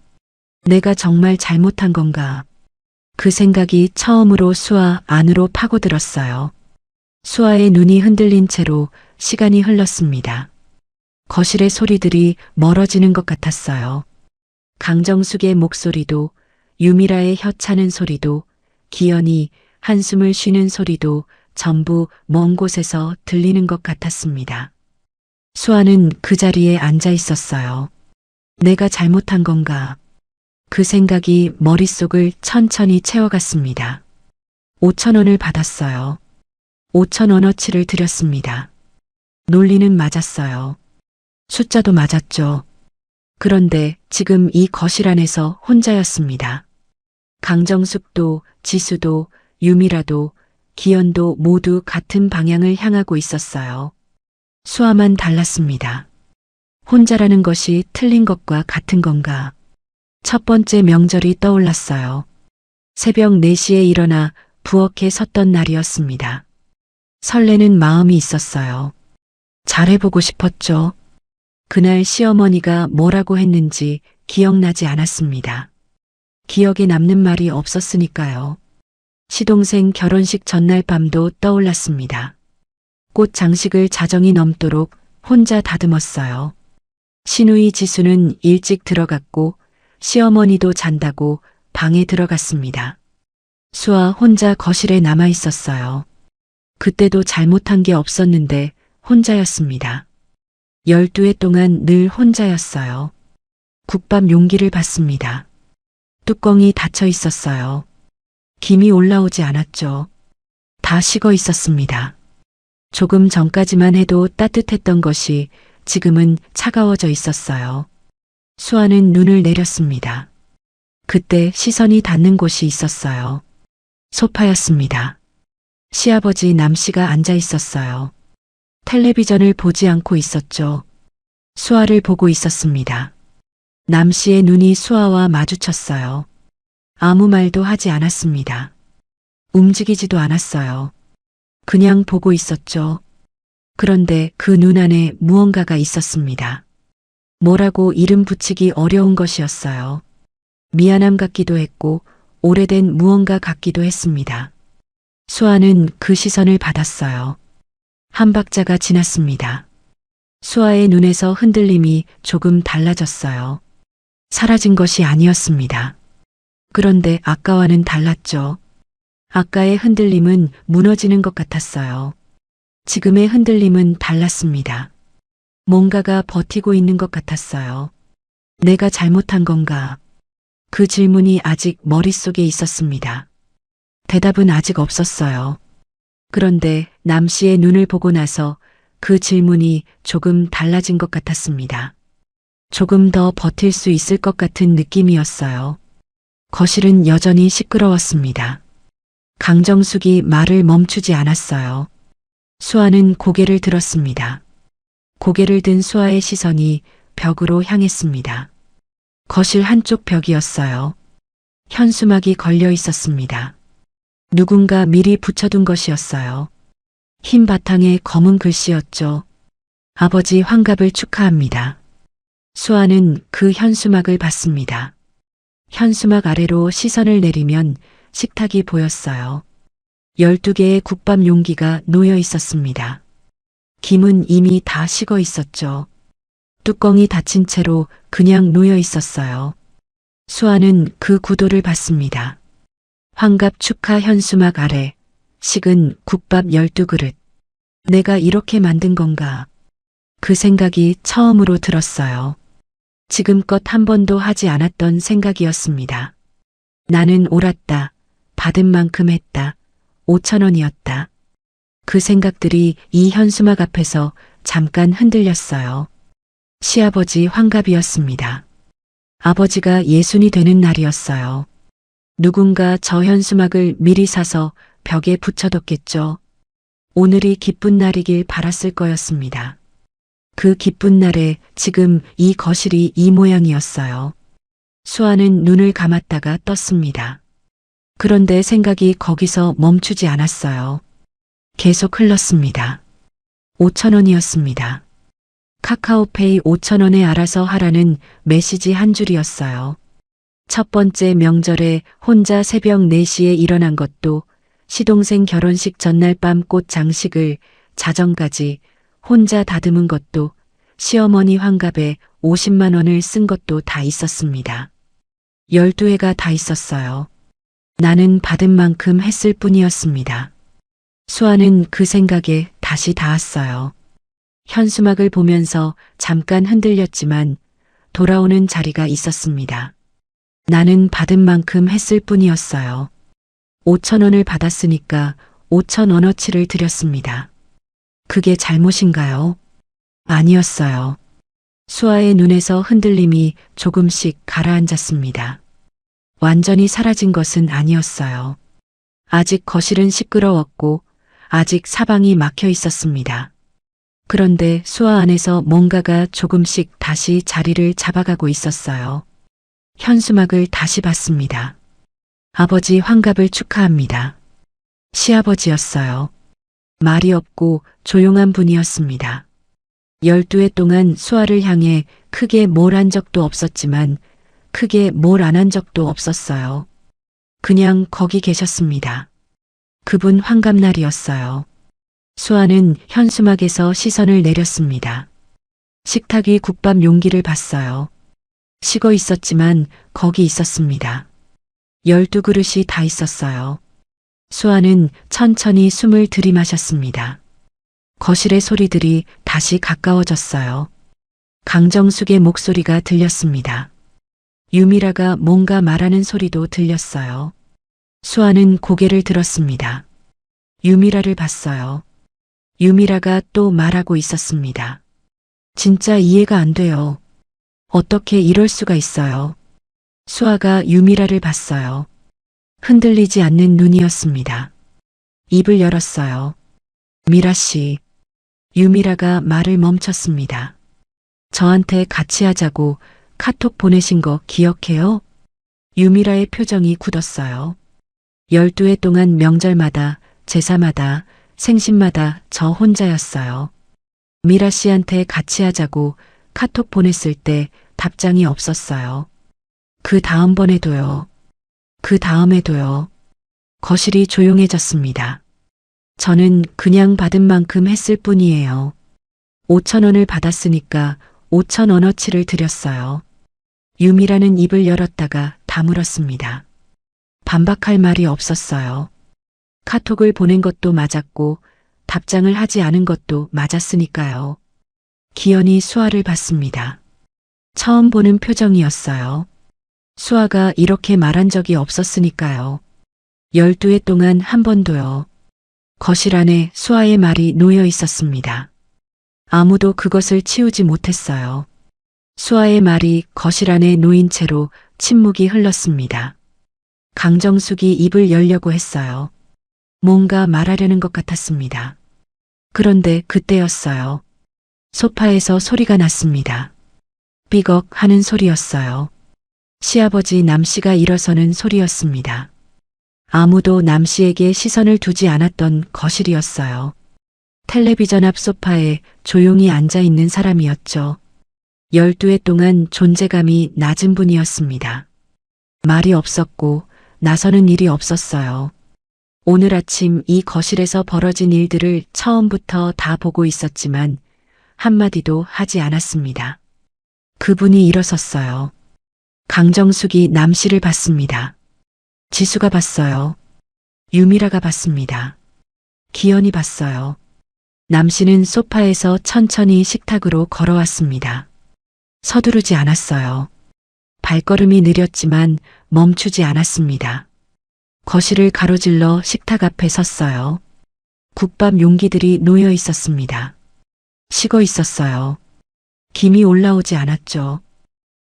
내가 정말 잘못한 건가? 그 생각이 처음으로 수아 안으로 파고들었어요. 수아의 눈이 흔들린 채로 시간이 흘렀습니다. 거실의 소리들이 멀어지는 것 같았어요. 강정숙의 목소리도, 유미라의 혀 차는 소리도, 기현이 한숨을 쉬는 소리도 전부 먼 곳에서 들리는 것 같았습니다. 수아는 그 자리에 앉아 있었어요. 내가 잘못한 건가? 그 생각이 머릿속을 천천히 채워갔습니다. 5,000원을 받았어요. 5,000원어치를 드렸습니다. 논리는 맞았어요. 숫자도 맞았죠. 그런데 지금 이 거실 안에서 혼자였습니다. 강정숙도, 지수도, 유미라도, 기현도 모두 같은 방향을 향하고 있었어요. 수아만 달랐습니다. 혼자라는 것이 틀린 것과 같은 건가? 첫 번째 명절이 떠올랐어요. 새벽 4시에 일어나 부엌에 섰던 날이었습니다. 설레는 마음이 있었어요. 잘해보고 싶었죠. 그날 시어머니가 뭐라고 했는지 기억나지 않았습니다. 기억에 남는 말이 없었으니까요. 시동생 결혼식 전날 밤도 떠올랐습니다. 꽃 장식을 자정이 넘도록 혼자 다듬었어요. 시누이 지수는 일찍 들어갔고 시어머니도 잔다고 방에 들어갔습니다. 수아 혼자 거실에 남아 있었어요. 그때도 잘못한 게 없었는데 혼자였습니다. 12해 동안 늘 혼자였어요. 국밥 용기를 봤습니다. 뚜껑이 닫혀 있었어요. 김이 올라오지 않았죠. 다 식어 있었습니다. 조금 전까지만 해도 따뜻했던 것이 지금은 차가워져 있었어요. 수아는 눈을 내렸습니다. 그때 시선이 닿는 곳이 있었어요. 소파였습니다. 시아버지 남씨가 앉아 있었어요. 텔레비전을 보지 않고 있었죠. 수아를 보고 있었습니다. 남씨의 눈이 수아와 마주쳤어요. 아무 말도 하지 않았습니다. 움직이지도 않았어요. 그냥 보고 있었죠. 그런데 그 눈 안에 무언가가 있었습니다. 뭐라고 이름 붙이기 어려운 것이었어요. 미안함 같기도 했고 오래된 무언가 같기도 했습니다. 수아는 그 시선을 받았어요. 한 박자가 지났습니다. 수아의 눈에서 흔들림이 조금 달라졌어요. 사라진 것이 아니었습니다. 그런데 아까와는 달랐죠. 아까의 흔들림은 무너지는 것 같았어요. 지금의 흔들림은 달랐습니다. 뭔가가 버티고 있는 것 같았어요. 내가 잘못한 건가? 그 질문이 아직 머릿속에 있었습니다. 대답은 아직 없었어요. 그런데 남씨의 눈을 보고 나서 그 질문이 조금 달라진 것 같았습니다. 조금 더 버틸 수 있을 것 같은 느낌이었어요. 거실은 여전히 시끄러웠습니다. 강정숙이 말을 멈추지 않았어요. 수아는 고개를 들었습니다. 고개를 든 수아의 시선이 벽으로 향했습니다. 거실 한쪽 벽이었어요. 현수막이 걸려 있었습니다. 누군가 미리 붙여둔 것이었어요. 흰 바탕에 검은 글씨였죠. 아버지 환갑을 축하합니다. 수아는 그 현수막을 봤습니다. 현수막 아래로 시선을 내리면 식탁이 보였어요. 12개의 국밥 용기가 놓여 있었습니다. 김은 이미 다 식어 있었죠. 뚜껑이 닫힌 채로 그냥 놓여 있었어요. 수아는 그 구도를 봤습니다. 환갑 축하 현수막 아래 식은 국밥 12그릇. 내가 이렇게 만든 건가? 그 생각이 처음으로 들었어요. 지금껏 한 번도 하지 않았던 생각이었습니다. 나는 옳았다. 받은 만큼 했다. 5,000원이었다. 그 생각들이 이 현수막 앞에서 잠깐 흔들렸어요. 시아버지 환갑이었습니다. 아버지가 60이 되는 날이었어요. 누군가 저 현수막을 미리 사서 벽에 붙여뒀겠죠. 오늘이 기쁜 날이길 바랐을 거였습니다. 그 기쁜 날에 지금 이 거실이 이 모양이었어요. 수아는 눈을 감았다가 떴습니다. 그런데 생각이 거기서 멈추지 않았어요. 계속 흘렀습니다. 5,000원이었습니다. 카카오페이 5,000원에 알아서 하라는 메시지 한 줄이었어요. 첫 번째 명절에 혼자 새벽 4시에 일어난 것도, 시동생 결혼식 전날 밤 꽃 장식을 자정까지 혼자 다듬은 것도, 시어머니 환갑에 50만 원을 쓴 것도 다 있었습니다. 12회가 다 있었어요. 나는 받은 만큼 했을 뿐이었습니다. 수아는 그 생각에 다시 닿았어요. 현수막을 보면서 잠깐 흔들렸지만 돌아오는 자리가 있었습니다. 나는 받은 만큼 했을 뿐이었어요. 5천 원을 받았으니까 5천 원어치를 드렸습니다. 그게 잘못인가요? 아니었어요. 수아의 눈에서 흔들림이 조금씩 가라앉았습니다. 완전히 사라진 것은 아니었어요. 아직 거실은 시끄러웠고 아직 사방이 막혀 있었습니다. 그런데 수아 안에서 뭔가가 조금씩 다시 자리를 잡아가고 있었어요. 현수막을 다시 봤습니다. 아버지 환갑을 축하합니다. 시아버지였어요. 말이 없고 조용한 분이었습니다. 12회 동안 수아를 향해 크게 뭘 한 적도 없었지만 크게 뭘 안 한 적도 없었어요. 그냥 거기 계셨습니다. 그분 환갑날이었어요. 수아는 현수막에서 시선을 내렸습니다. 식탁 위 국밥 용기를 봤어요. 식어 있었지만 거기 있었습니다. 12그릇이 다 있었어요. 수아는 천천히 숨을 들이마셨습니다. 거실의 소리들이 다시 가까워졌어요. 강정숙의 목소리가 들렸습니다. 유미라가 뭔가 말하는 소리도 들렸어요. 수아는 고개를 들었습니다. 유미라를 봤어요. 유미라가 또 말하고 있었습니다. 진짜 이해가 안 돼요. 어떻게 이럴 수가 있어요. 수아가 유미라를 봤어요. 흔들리지 않는 눈이었습니다. 입을 열었어요. 미라 씨. 유미라가 말을 멈췄습니다. 저한테 같이 하자고 카톡 보내신 거 기억해요? 유미라의 표정이 굳었어요. 12회 동안 명절마다, 제사마다, 생신마다 저 혼자였어요. 미라 씨한테 같이 하자고 카톡 보냈을 때 답장이 없었어요. 그 다음번에도요. 그 다음에도요. 거실이 조용해졌습니다. 저는 그냥 받은 만큼 했을 뿐이에요. 5천 원을 받았으니까 5천 원어치를 드렸어요. 유미라는 입을 열었다가 다물었습니다. 반박할 말이 없었어요. 카톡을 보낸 것도 맞았고 답장을 하지 않은 것도 맞았으니까요. 기현이 수아를 봤습니다. 처음 보는 표정이었어요. 수아가 이렇게 말한 적이 없었으니까요. 12회 동안 한 번도요. 거실 안에 수아의 말이 놓여 있었습니다. 아무도 그것을 치우지 못했어요. 수아의 말이 거실 안에 놓인 채로 침묵이 흘렀습니다. 강정숙이 입을 열려고 했어요. 뭔가 말하려는 것 같았습니다. 그런데 그때였어요. 소파에서 소리가 났습니다. 삐걱 하는 소리였어요. 시아버지 남씨가 일어서는 소리였습니다. 아무도 남씨에게 시선을 두지 않았던 거실이었어요. 텔레비전 앞 소파에 조용히 앉아 있는 사람이었죠. 12회 동안 존재감이 낮은 분이었습니다. 말이 없었고 나서는 일이 없었어요. 오늘 아침 이 거실에서 벌어진 일들을 처음부터 다 보고 있었지만 한마디도 하지 않았습니다. 그분이 일어섰어요. 강정숙이 남씨를 봤습니다. 지수가 봤어요. 유미라가 봤습니다. 기현이 봤어요. 남씨는 소파에서 천천히 식탁으로 걸어왔습니다. 서두르지 않았어요. 발걸음이 느렸지만 멈추지 않았습니다. 거실을 가로질러 식탁 앞에 섰어요. 국밥 용기들이 놓여 있었습니다. 식어 있었어요. 김이 올라오지 않았죠.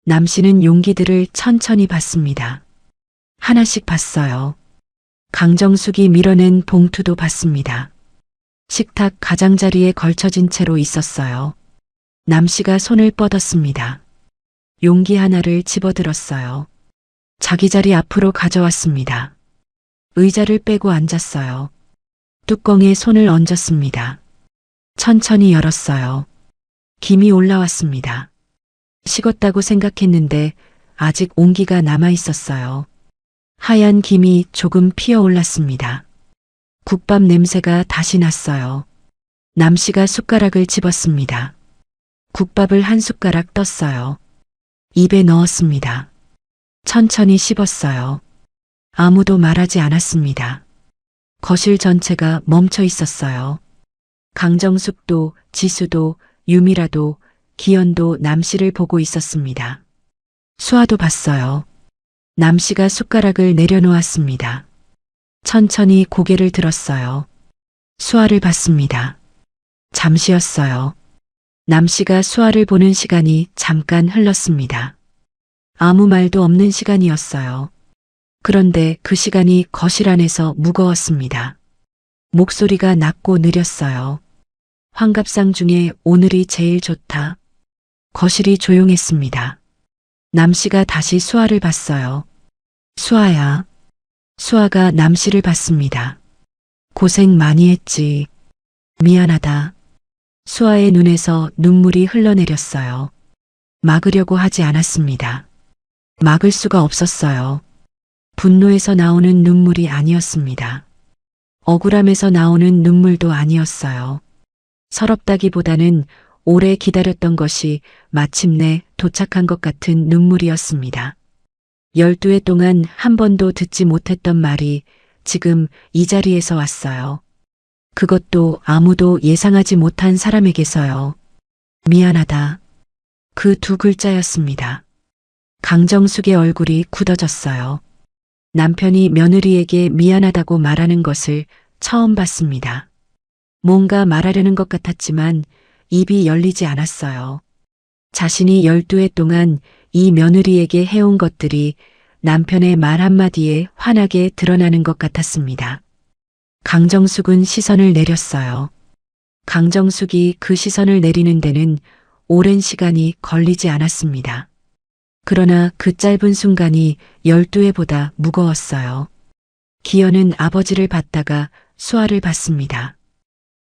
남씨는 용기들을 천천히 봤습니다. 하나씩 봤어요. 강정숙이 밀어낸 봉투도 봤습니다. 식탁 가장자리에 걸쳐진 채로 있었어요. 남씨가 손을 뻗었습니다. 용기 하나를 집어들었어요. 자기 자리 앞으로 가져왔습니다. 의자를 빼고 앉았어요. 뚜껑에 손을 얹었습니다. 천천히 열었어요. 김이 올라왔습니다. 식었다고 생각했는데 아직 온기가 남아 있었어요. 하얀 김이 조금 피어올랐습니다. 국밥 냄새가 다시 났어요. 남씨가 숟가락을 집었습니다. 국밥을 한 숟가락 떴어요. 입에 넣었습니다. 천천히 씹었어요. 아무도 말하지 않았습니다. 거실 전체가 멈춰 있었어요. 강정숙도, 지수도, 유미라도, 기현도 남씨를 보고 있었습니다. 수아도 봤어요. 남씨가 숟가락을 내려놓았습니다. 천천히 고개를 들었어요. 수아를 봤습니다. 잠시였어요. 남씨가 수아를 보는 시간이 잠깐 흘렀습니다. 아무 말도 없는 시간이었어요. 그런데 그 시간이 거실 안에서 무거웠습니다. 목소리가 낮고 느렸어요. 환갑상 중에 오늘이 제일 좋다. 거실이 조용했습니다. 남씨가 다시 수아를 봤어요. 수아야. 수아가 남씨를 봤습니다. 고생 많이 했지. 미안하다. 수아의 눈에서 눈물이 흘러내렸어요. 막으려고 하지 않았습니다. 막을 수가 없었어요. 분노에서 나오는 눈물이 아니었습니다. 억울함에서 나오는 눈물도 아니었어요. 서럽다기보다는 오래 기다렸던 것이 마침내 도착한 것 같은 눈물이었습니다. 12해 동안 한 번도 듣지 못했던 말이 지금 이 자리에서 왔어요. 그것도 아무도 예상하지 못한 사람에게서요. 미안하다. 그 두 글자였습니다. 강정숙의 얼굴이 굳어졌어요. 남편이 며느리에게 미안하다고 말하는 것을 처음 봤습니다. 뭔가 말하려는 것 같았지만 입이 열리지 않았어요. 자신이 12해 동안 이 며느리에게 해온 것들이 남편의 말 한마디에 환하게 드러나는 것 같았습니다. 강정숙은 시선을 내렸어요. 강정숙이 그 시선을 내리는 데는 오랜 시간이 걸리지 않았습니다. 그러나 그 짧은 순간이 12해보다 무거웠어요. 기현은 아버지를 봤다가 수아를 봤습니다.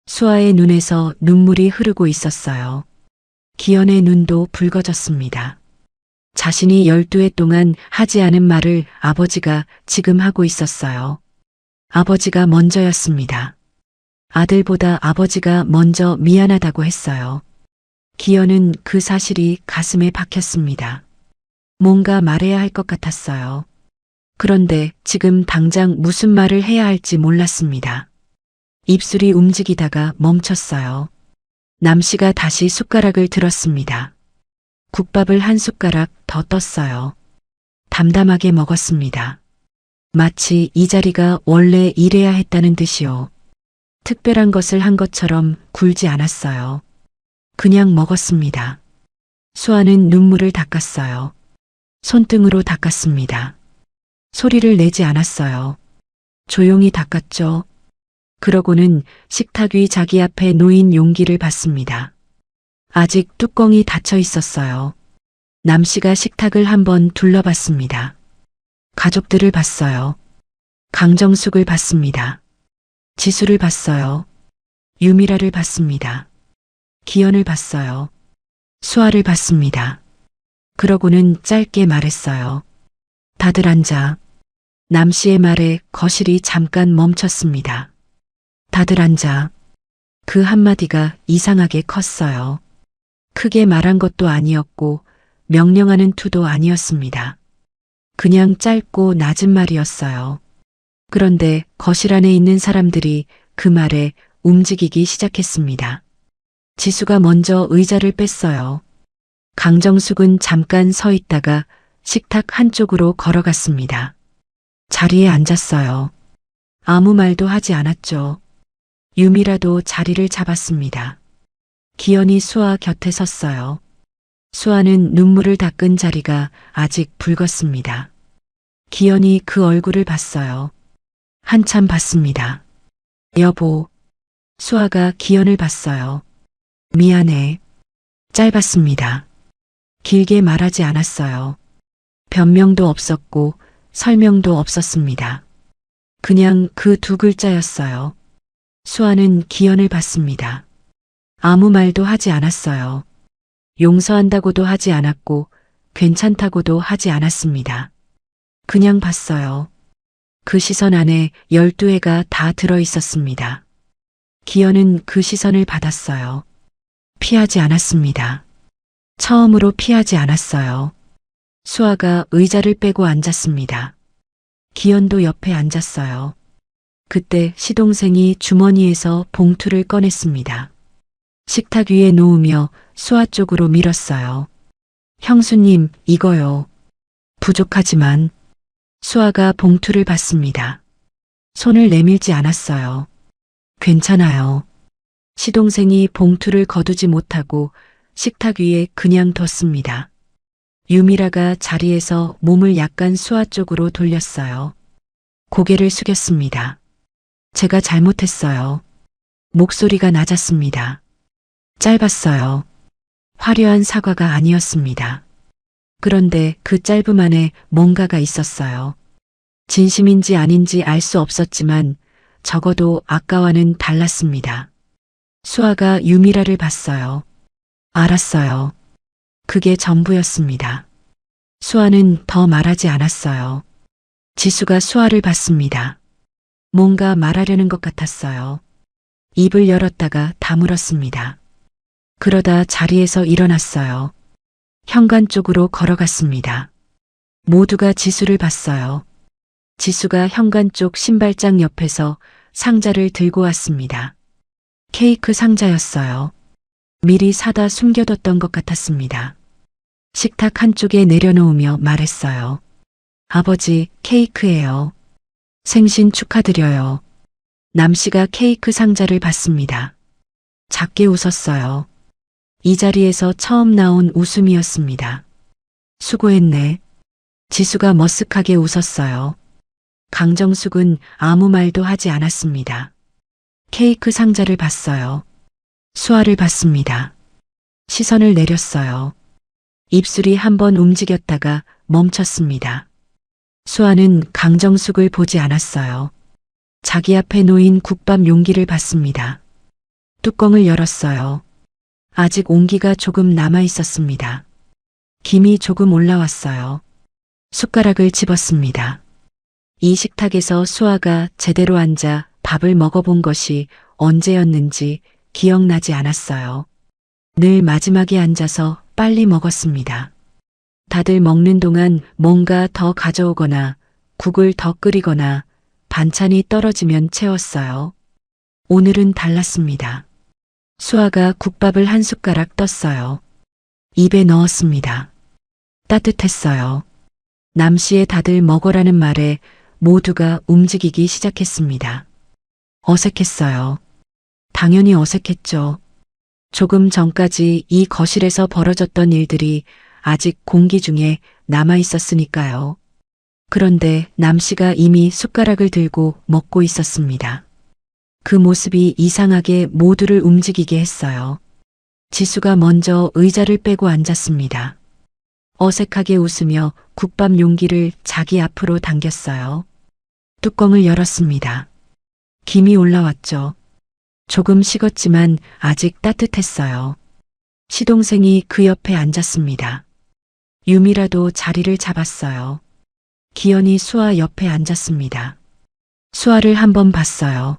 수아의 눈에서 눈물이 흐르고 있었어요. 기현의 눈도 붉어졌습니다. 자신이 12해 동안 하지 않은 말을 아버지가 지금 하고 있었어요. 아버지가 먼저였습니다. 아들보다 아버지가 먼저 미안하다고 했어요. 기현은 그 사실이 가슴에 박혔습니다. 뭔가 말해야 할 것 같았어요. 그런데 지금 당장 무슨 말을 해야 할지 몰랐습니다. 입술이 움직이다가 멈췄어요. 남씨가 다시 숟가락을 들었습니다. 국밥을 한 숟가락 더 떴어요. 담담하게 먹었습니다. 마치 이 자리가 원래 이래야 했다는 듯이요. 특별한 것을 한 것처럼 굴지 않았어요. 그냥 먹었습니다. 수아는 눈물을 닦았어요. 손등으로 닦았습니다. 소리를 내지 않았어요. 조용히 닦았죠. 그러고는 식탁 위 자기 앞에 놓인 용기를 봤습니다. 아직 뚜껑이 닫혀 있었어요. 남씨가 식탁을 한번 둘러봤습니다. 가족들을 봤어요. 강정숙을 봤습니다. 지수를 봤어요. 유미라를 봤습니다. 기현을 봤어요. 수아를 봤습니다. 그러고는 짧게 말했어요. 다들 앉아. 남씨의 말에 거실이 잠깐 멈췄습니다. 다들 앉아. 그 한마디가 이상하게 컸어요. 크게 말한 것도 아니었고 명령하는 투도 아니었습니다. 그냥 짧고 낮은 말이었어요. 그런데 거실 안에 있는 사람들이 그 말에 움직이기 시작했습니다. 지수가 먼저 의자를 뺐어요. 강정숙은 잠깐 서 있다가 식탁 한쪽으로 걸어갔습니다. 자리에 앉았어요. 아무 말도 하지 않았죠. 유미라도 자리를 잡았습니다. 기현이 수아 곁에 섰어요. 수아는 눈물을 닦은 자리가 아직 붉었습니다. 기현이 그 얼굴을 봤어요. 한참 봤습니다. 여보. 수아가 기현을 봤어요. 미안해. 짧았습니다. 길게 말하지 않았어요. 변명도 없었고 설명도 없었습니다. 그냥 그 두 글자였어요. 수아는 기현을 봤습니다. 아무 말도 하지 않았어요. 용서한다고도 하지 않았고 괜찮다고도 하지 않았습니다. 그냥 봤어요. 그 시선 안에 12해가 다 들어 있었습니다. 기현은 그 시선을 받았어요. 피하지 않았습니다. 처음으로 피하지 않았어요. 수아가 의자를 빼고 앉았습니다. 기현도 옆에 앉았어요. 그때 시동생이 주머니에서 봉투를 꺼냈습니다. 식탁 위에 놓으며 수아 쪽으로 밀었어요. 형수님, 이거요. 부족하지만 수아가 봉투를 받습니다. 손을 내밀지 않았어요. 괜찮아요. 시동생이 봉투를 거두지 못하고 식탁 위에 그냥 뒀습니다. 유미라가 자리에서 몸을 약간 수아 쪽으로 돌렸어요. 고개를 숙였습니다. 제가 잘못했어요. 목소리가 낮았습니다. 짧았어요. 화려한 사과가 아니었습니다. 그런데 그 짧음 안에 뭔가가 있었어요. 진심인지 아닌지 알 수 없었지만 적어도 아까와는 달랐습니다. 수아가 유미라를 봤어요. 알았어요. 그게 전부였습니다. 수아는 더 말하지 않았어요. 지수가 수아를 봤습니다. 뭔가 말하려는 것 같았어요. 입을 열었다가 다물었습니다. 그러다 자리에서 일어났어요. 현관 쪽으로 걸어갔습니다. 모두가 지수를 봤어요. 지수가 현관 쪽 신발장 옆에서 상자를 들고 왔습니다. 케이크 상자였어요. 미리 사다 숨겨뒀던 것 같았습니다. 식탁 한쪽에 내려놓으며 말했어요. 아버지, 케이크예요. 생신 축하드려요. 남씨가 케이크 상자를 받습니다. 작게 웃었어요. 이 자리에서 처음 나온 웃음이었습니다. 수고했네. 지수가 머쓱하게 웃었어요. 강정숙은 아무 말도 하지 않았습니다. 케이크 상자를 봤어요. 수아를 봤습니다. 시선을 내렸어요. 입술이 한번 움직였다가 멈췄습니다. 수아는 강정숙을 보지 않았어요. 자기 앞에 놓인 국밥 용기를 봤습니다. 뚜껑을 열었어요. 아직 온기가 조금 남아 있었습니다. 김이 조금 올라왔어요. 숟가락을 집었습니다. 이 식탁에서 수아가 제대로 앉아 밥을 먹어본 것이 언제였는지 기억나지 않았어요. 늘 마지막에 앉아서 빨리 먹었습니다. 다들 먹는 동안 뭔가 더 가져오거나 국을 더 끓이거나 반찬이 떨어지면 채웠어요. 오늘은 달랐습니다. 수아가 국밥을 한 숟가락 떴어요. 입에 넣었습니다. 따뜻했어요. 남씨의 다들 먹으라는 말에 모두가 움직이기 시작했습니다. 어색했어요. 당연히 어색했죠. 조금 전까지 이 거실에서 벌어졌던 일들이 아직 공기 중에 남아 있었으니까요. 그런데 남씨가 이미 숟가락을 들고 먹고 있었습니다. 그 모습이 이상하게 모두를 움직이게 했어요. 지수가 먼저 의자를 빼고 앉았습니다. 어색하게 웃으며 국밥 용기를 자기 앞으로 당겼어요. 뚜껑을 열었습니다. 김이 올라왔죠. 조금 식었지만 아직 따뜻했어요. 시동생이 그 옆에 앉았습니다. 유미라도 자리를 잡았어요. 기현이 수아 옆에 앉았습니다. 수아를 한번 봤어요.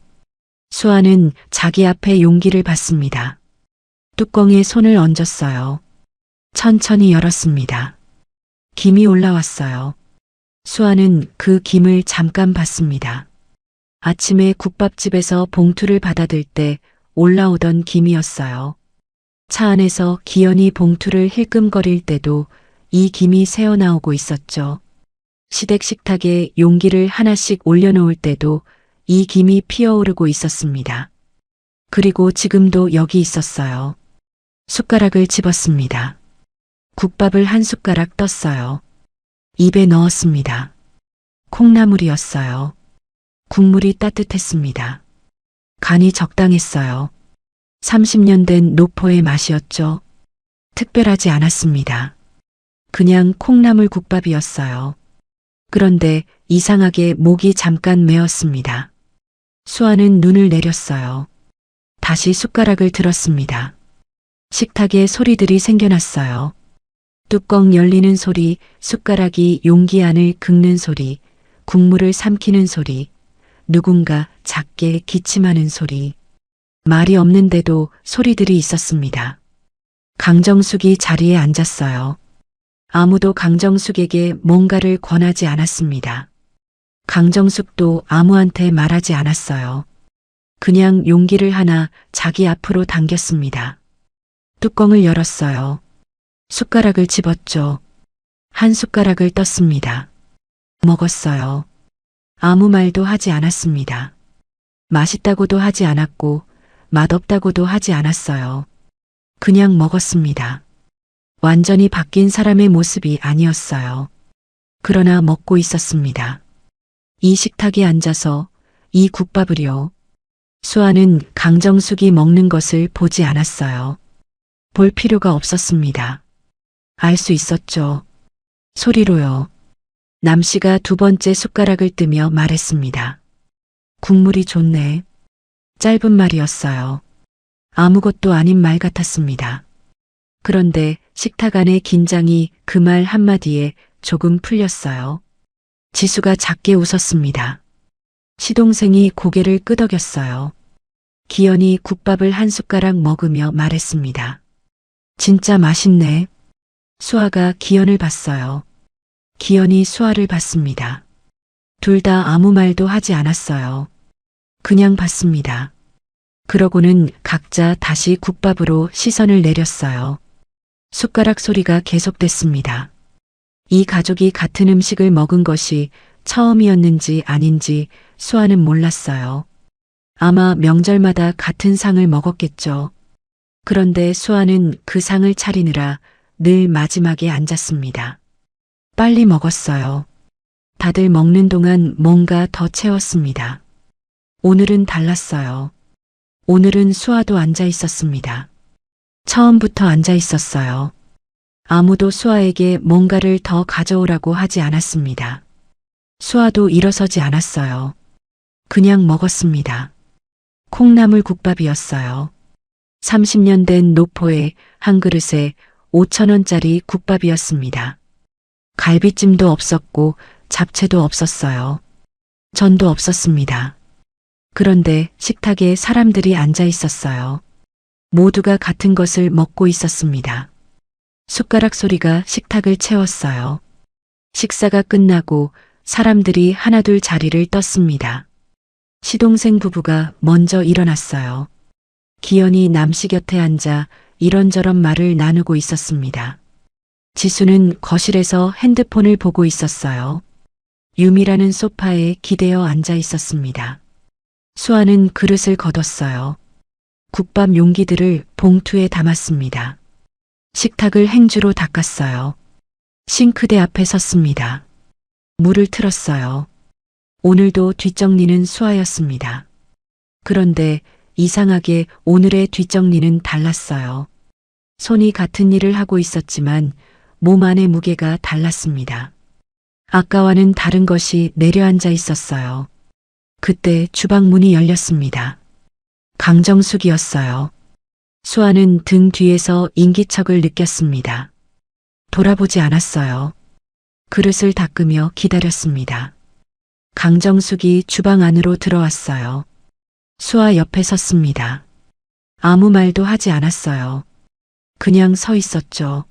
수아는 자기 앞에 용기를 봤습니다. 뚜껑에 손을 얹었어요. 천천히 열었습니다. 김이 올라왔어요. 수아는 그 김을 잠깐 봤습니다. 아침에 국밥집에서 봉투를 받아들 때 올라오던 김이었어요. 차 안에서 기현이 봉투를 힐끔거릴 때도 이 김이 새어나오고 있었죠. 시댁 식탁에 용기를 하나씩 올려놓을 때도 이 김이 피어오르고 있었습니다. 그리고 지금도 여기 있었어요. 숟가락을 집었습니다. 국밥을 한 숟가락 떴어요. 입에 넣었습니다. 콩나물이었어요. 국물이 따뜻했습니다. 간이 적당했어요. 30년 된 노포의 맛이었죠. 특별하지 않았습니다. 그냥 콩나물 국밥이었어요. 그런데 이상하게 목이 잠깐 메었습니다. 수아는 눈을 내렸어요. 다시 숟가락을 들었습니다. 식탁에 소리들이 생겨났어요. 뚜껑 열리는 소리, 숟가락이 용기 안을 긁는 소리, 국물을 삼키는 소리, 누군가 작게 기침하는 소리. 말이 없는데도 소리들이 있었습니다. 강정숙이 자리에 앉았어요. 아무도 강정숙에게 뭔가를 권하지 않았습니다. 강정숙도 아무한테 말하지 않았어요. 그냥 용기를 하나 자기 앞으로 당겼습니다. 뚜껑을 열었어요. 숟가락을 집었죠. 한 숟가락을 떴습니다. 먹었어요. 아무 말도 하지 않았습니다. 맛있다고도 하지 않았고 맛없다고도 하지 않았어요. 그냥 먹었습니다. 완전히 바뀐 사람의 모습이 아니었어요. 그러나 먹고 있었습니다. 이 식탁에 앉아서 이 국밥을요. 수아는 강정숙이 먹는 것을 보지 않았어요. 볼 필요가 없었습니다. 알 수 있었죠. 소리로요. 남씨가 두 번째 숟가락을 뜨며 말했습니다. 국물이 좋네. 짧은 말이었어요. 아무것도 아닌 말 같았습니다. 그런데 식탁 안의 긴장이 그 말 한마디에 조금 풀렸어요. 지수가 작게 웃었습니다. 시동생이 고개를 끄덕였어요. 기현이 국밥을 한 숟가락 먹으며 말했습니다. 진짜 맛있네. 수아가 기현을 봤어요. 기현이 수아를 봤습니다. 둘 다 아무 말도 하지 않았어요. 그냥 봤습니다. 그러고는 각자 다시 국밥으로 시선을 내렸어요. 숟가락 소리가 계속됐습니다. 이 가족이 같은 음식을 먹은 것이 처음이었는지 아닌지 수아는 몰랐어요. 아마 명절마다 같은 상을 먹었겠죠. 그런데 수아는 그 상을 차리느라 늘 마지막에 앉았습니다. 빨리 먹었어요. 다들 먹는 동안 뭔가 더 채웠습니다. 오늘은 달랐어요. 오늘은 수아도 앉아 있었습니다. 처음부터 앉아 있었어요. 아무도 수아에게 뭔가를 더 가져오라고 하지 않았습니다. 수아도 일어서지 않았어요. 그냥 먹었습니다. 콩나물 국밥이었어요. 30년 된 노포에 한 그릇에 5,000원짜리 국밥이었습니다. 갈비찜도 없었고 잡채도 없었어요. 전도 없었습니다. 그런데 식탁에 사람들이 앉아 있었어요. 모두가 같은 것을 먹고 있었습니다. 숟가락 소리가 식탁을 채웠어요. 식사가 끝나고 사람들이 하나둘 자리를 떴습니다. 시동생 부부가 먼저 일어났어요. 기현이 남씨 곁에 앉아 이런저런 말을 나누고 있었습니다. 지수는 거실에서 핸드폰을 보고 있었어요. 유미라는 소파에 기대어 앉아 있었습니다. 수아는 그릇을 걷었어요. 국밥 용기들을 봉투에 담았습니다. 식탁을 행주로 닦았어요. 싱크대 앞에 섰습니다. 물을 틀었어요. 오늘도 뒷정리는 수아였습니다. 그런데 이상하게 오늘의 뒷정리는 달랐어요. 손이 같은 일을 하고 있었지만 몸 안의 무게가 달랐습니다. 아까와는 다른 것이 내려앉아 있었어요. 그때 주방 문이 열렸습니다. 강정숙이었어요. 수아는 등 뒤에서 인기척을 느꼈습니다. 돌아보지 않았어요. 그릇을 닦으며 기다렸습니다. 강정숙이 주방 안으로 들어왔어요. 수아 옆에 섰습니다. 아무 말도 하지 않았어요. 그냥 서 있었죠.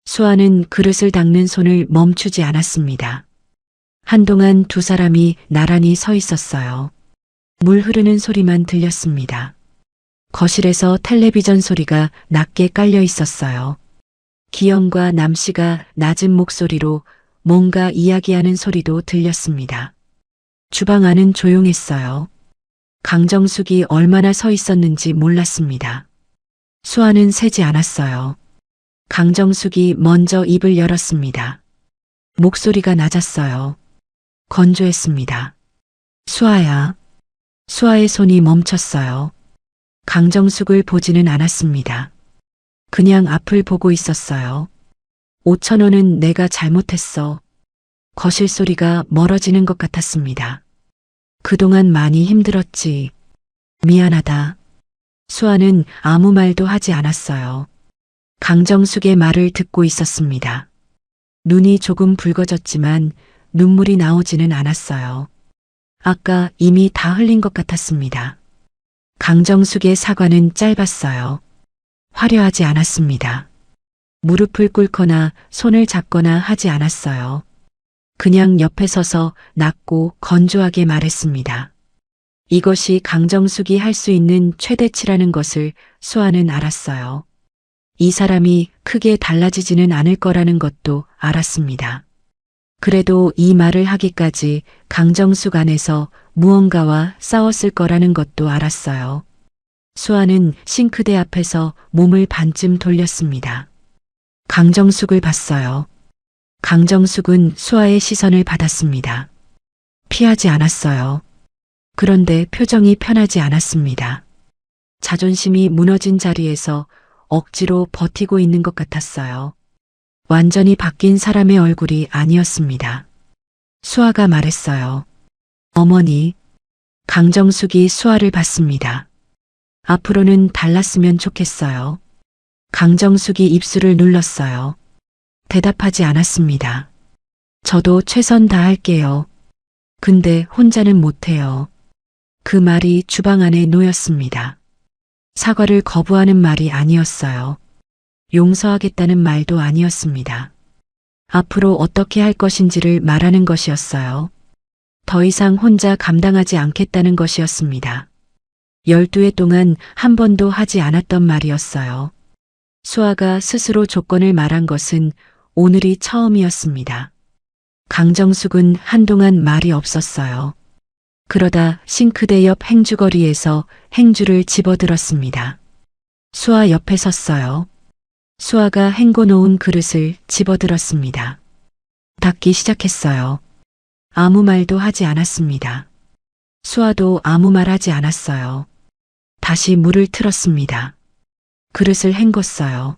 수아는 그릇을 닦는 손을 멈추지 않았습니다. 한동안 두 사람이 나란히 서 있었어요. 물 흐르는 소리만 들렸습니다. 거실에서 텔레비전 소리가 낮게 깔려 있었어요. 기현과 남씨가 낮은 목소리로 뭔가 이야기하는 소리도 들렸습니다. 주방 안은 조용했어요. 강정숙이 얼마나 서 있었는지 몰랐습니다. 수아는 세지 않았어요. 강정숙이 먼저 입을 열었습니다. 목소리가 낮았어요. 건조했습니다. 수아야. 수아의 손이 멈췄어요. 강정숙을 보지는 않았습니다. 그냥 앞을 보고 있었어요. 5,000원은 내가 잘못했어. 거실 소리가 멀어지는 것 같았습니다. 그동안 많이 힘들었지. 미안하다. 수아는 아무 말도 하지 않았어요. 강정숙의 말을 듣고 있었습니다. 눈이 조금 붉어졌지만 눈물이 나오지는 않았어요. 아까 이미 다 흘린 것 같았습니다. 강정숙의 사과는 짧았어요. 화려하지 않았습니다. 무릎을 꿇거나 손을 잡거나 하지 않았어요. 그냥 옆에 서서 낮고 건조하게 말했습니다. 이것이 강정숙이 할 수 있는 최대치라는 것을 수아는 알았어요. 이 사람이 크게 달라지지는 않을 거라는 것도 알았습니다. 그래도 이 말을 하기까지 강정숙 안에서 무언가와 싸웠을 거라는 것도 알았어요. 수아는 싱크대 앞에서 몸을 반쯤 돌렸습니다. 강정숙을 봤어요. 강정숙은 수아의 시선을 받았습니다. 피하지 않았어요. 그런데 표정이 편하지 않았습니다. 자존심이 무너진 자리에서 억지로 버티고 있는 것 같았어요. 완전히 바뀐 사람의 얼굴이 아니었습니다. 수아가 말했어요. 어머니. 강정숙이 수아를 봤습니다. 앞으로는 달랐으면 좋겠어요. 강정숙이 입술을 눌렀어요. 대답하지 않았습니다. 저도 최선 다할게요. 근데 혼자는 못해요. 그 말이 주방 안에 놓였습니다. 사과를 거부하는 말이 아니었어요. 용서하겠다는 말도 아니었습니다. 앞으로 어떻게 할 것인지를 말하는 것이었어요. 더 이상 혼자 감당하지 않겠다는 것이었습니다. 12회 동안 한 번도 하지 않았던 말이었어요. 수아가 스스로 조건을 말한 것은 오늘이 처음이었습니다. 강정숙은 한동안 말이 없었어요. 그러다 싱크대 옆 행주거리에서 행주를 집어들었습니다. 수아 옆에 섰어요. 수아가 헹궈놓은 그릇을 집어들었습니다. 닦기 시작했어요. 아무 말도 하지 않았습니다. 수아도 아무 말 하지 않았어요. 다시 물을 틀었습니다. 그릇을 헹궜어요.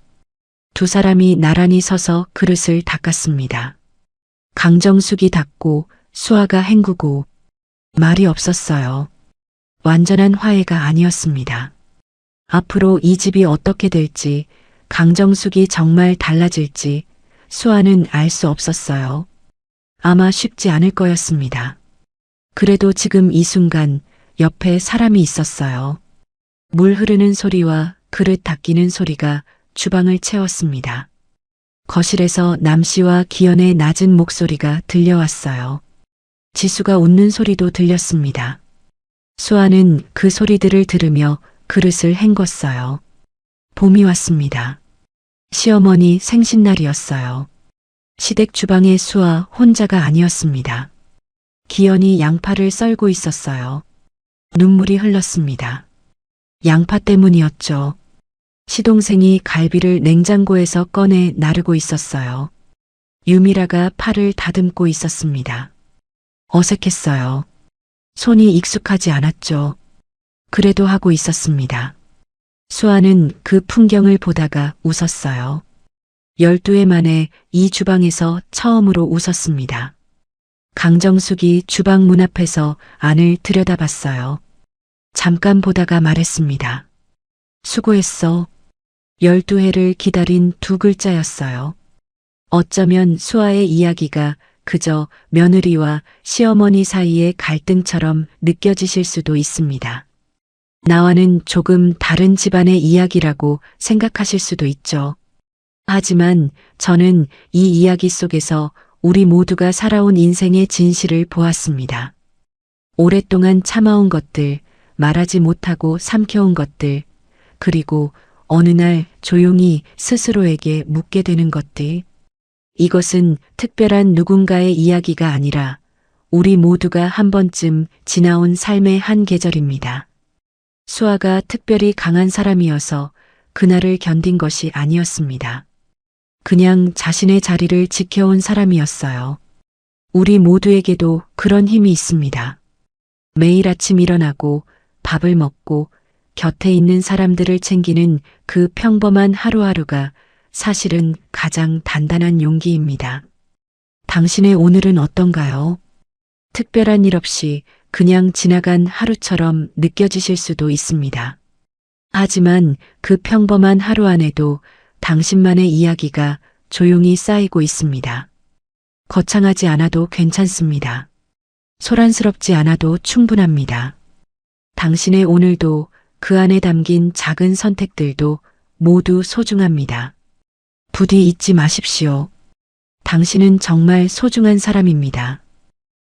두 사람이 나란히 서서 그릇을 닦았습니다. 강정숙이 닦고 수아가 헹구고 말이 없었어요. 완전한 화해가 아니었습니다. 앞으로 이 집이 어떻게 될지, 강정숙이 정말 달라질지 수아는 알 수 없었어요. 아마 쉽지 않을 거였습니다. 그래도 지금 이 순간 옆에 사람이 있었어요. 물 흐르는 소리와 그릇 닦이는 소리가 주방을 채웠습니다. 거실에서 남씨와 기현의 낮은 목소리가 들려왔어요. 지수가 웃는 소리도 들렸습니다. 수아는 그 소리들을 들으며 그릇을 헹궜어요. 봄이 왔습니다. 시어머니 생신날이었어요. 시댁 주방에 수아 혼자가 아니었습니다. 기현이 양파를 썰고 있었어요. 눈물이 흘렀습니다. 양파 때문이었죠. 시동생이 갈비를 냉장고에서 꺼내 나르고 있었어요. 유미라가 팔을 다듬고 있었습니다. 어색했어요. 손이 익숙하지 않았죠. 그래도 하고 있었습니다. 수아는 그 풍경을 보다가 웃었어요. 12해 만에 이 주방에서 처음으로 웃었습니다. 강정숙이 주방 문 앞에서 안을 들여다봤어요. 잠깐 보다가 말했습니다. 수고했어. 12해를 기다린 두 글자였어요. 어쩌면 수아의 이야기가 그저 며느리와 시어머니 사이의 갈등처럼 느껴지실 수도 있습니다. 나와는 조금 다른 집안의 이야기라고 생각하실 수도 있죠. 하지만 저는 이 이야기 속에서 우리 모두가 살아온 인생의 진실을 보았습니다. 오랫동안 참아온 것들, 말하지 못하고 삼켜온 것들, 그리고 어느 날 조용히 스스로에게 묻게 되는 것들. 이것은 특별한 누군가의 이야기가 아니라 우리 모두가 한 번쯤 지나온 삶의 한 계절입니다. 수아가 특별히 강한 사람이어서 그날을 견딘 것이 아니었습니다. 그냥 자신의 자리를 지켜온 사람이었어요. 우리 모두에게도 그런 힘이 있습니다. 매일 아침 일어나고 밥을 먹고 곁에 있는 사람들을 챙기는 그 평범한 하루하루가 사실은 가장 단단한 용기입니다. 당신의 오늘은 어떤가요? 특별한 일 없이 그냥 지나간 하루처럼 느껴지실 수도 있습니다. 하지만 그 평범한 하루 안에도 당신만의 이야기가 조용히 쌓이고 있습니다. 거창하지 않아도 괜찮습니다. 소란스럽지 않아도 충분합니다. 당신의 오늘도 그 안에 담긴 작은 선택들도 모두 소중합니다. 부디 잊지 마십시오. 당신은 정말 소중한 사람입니다.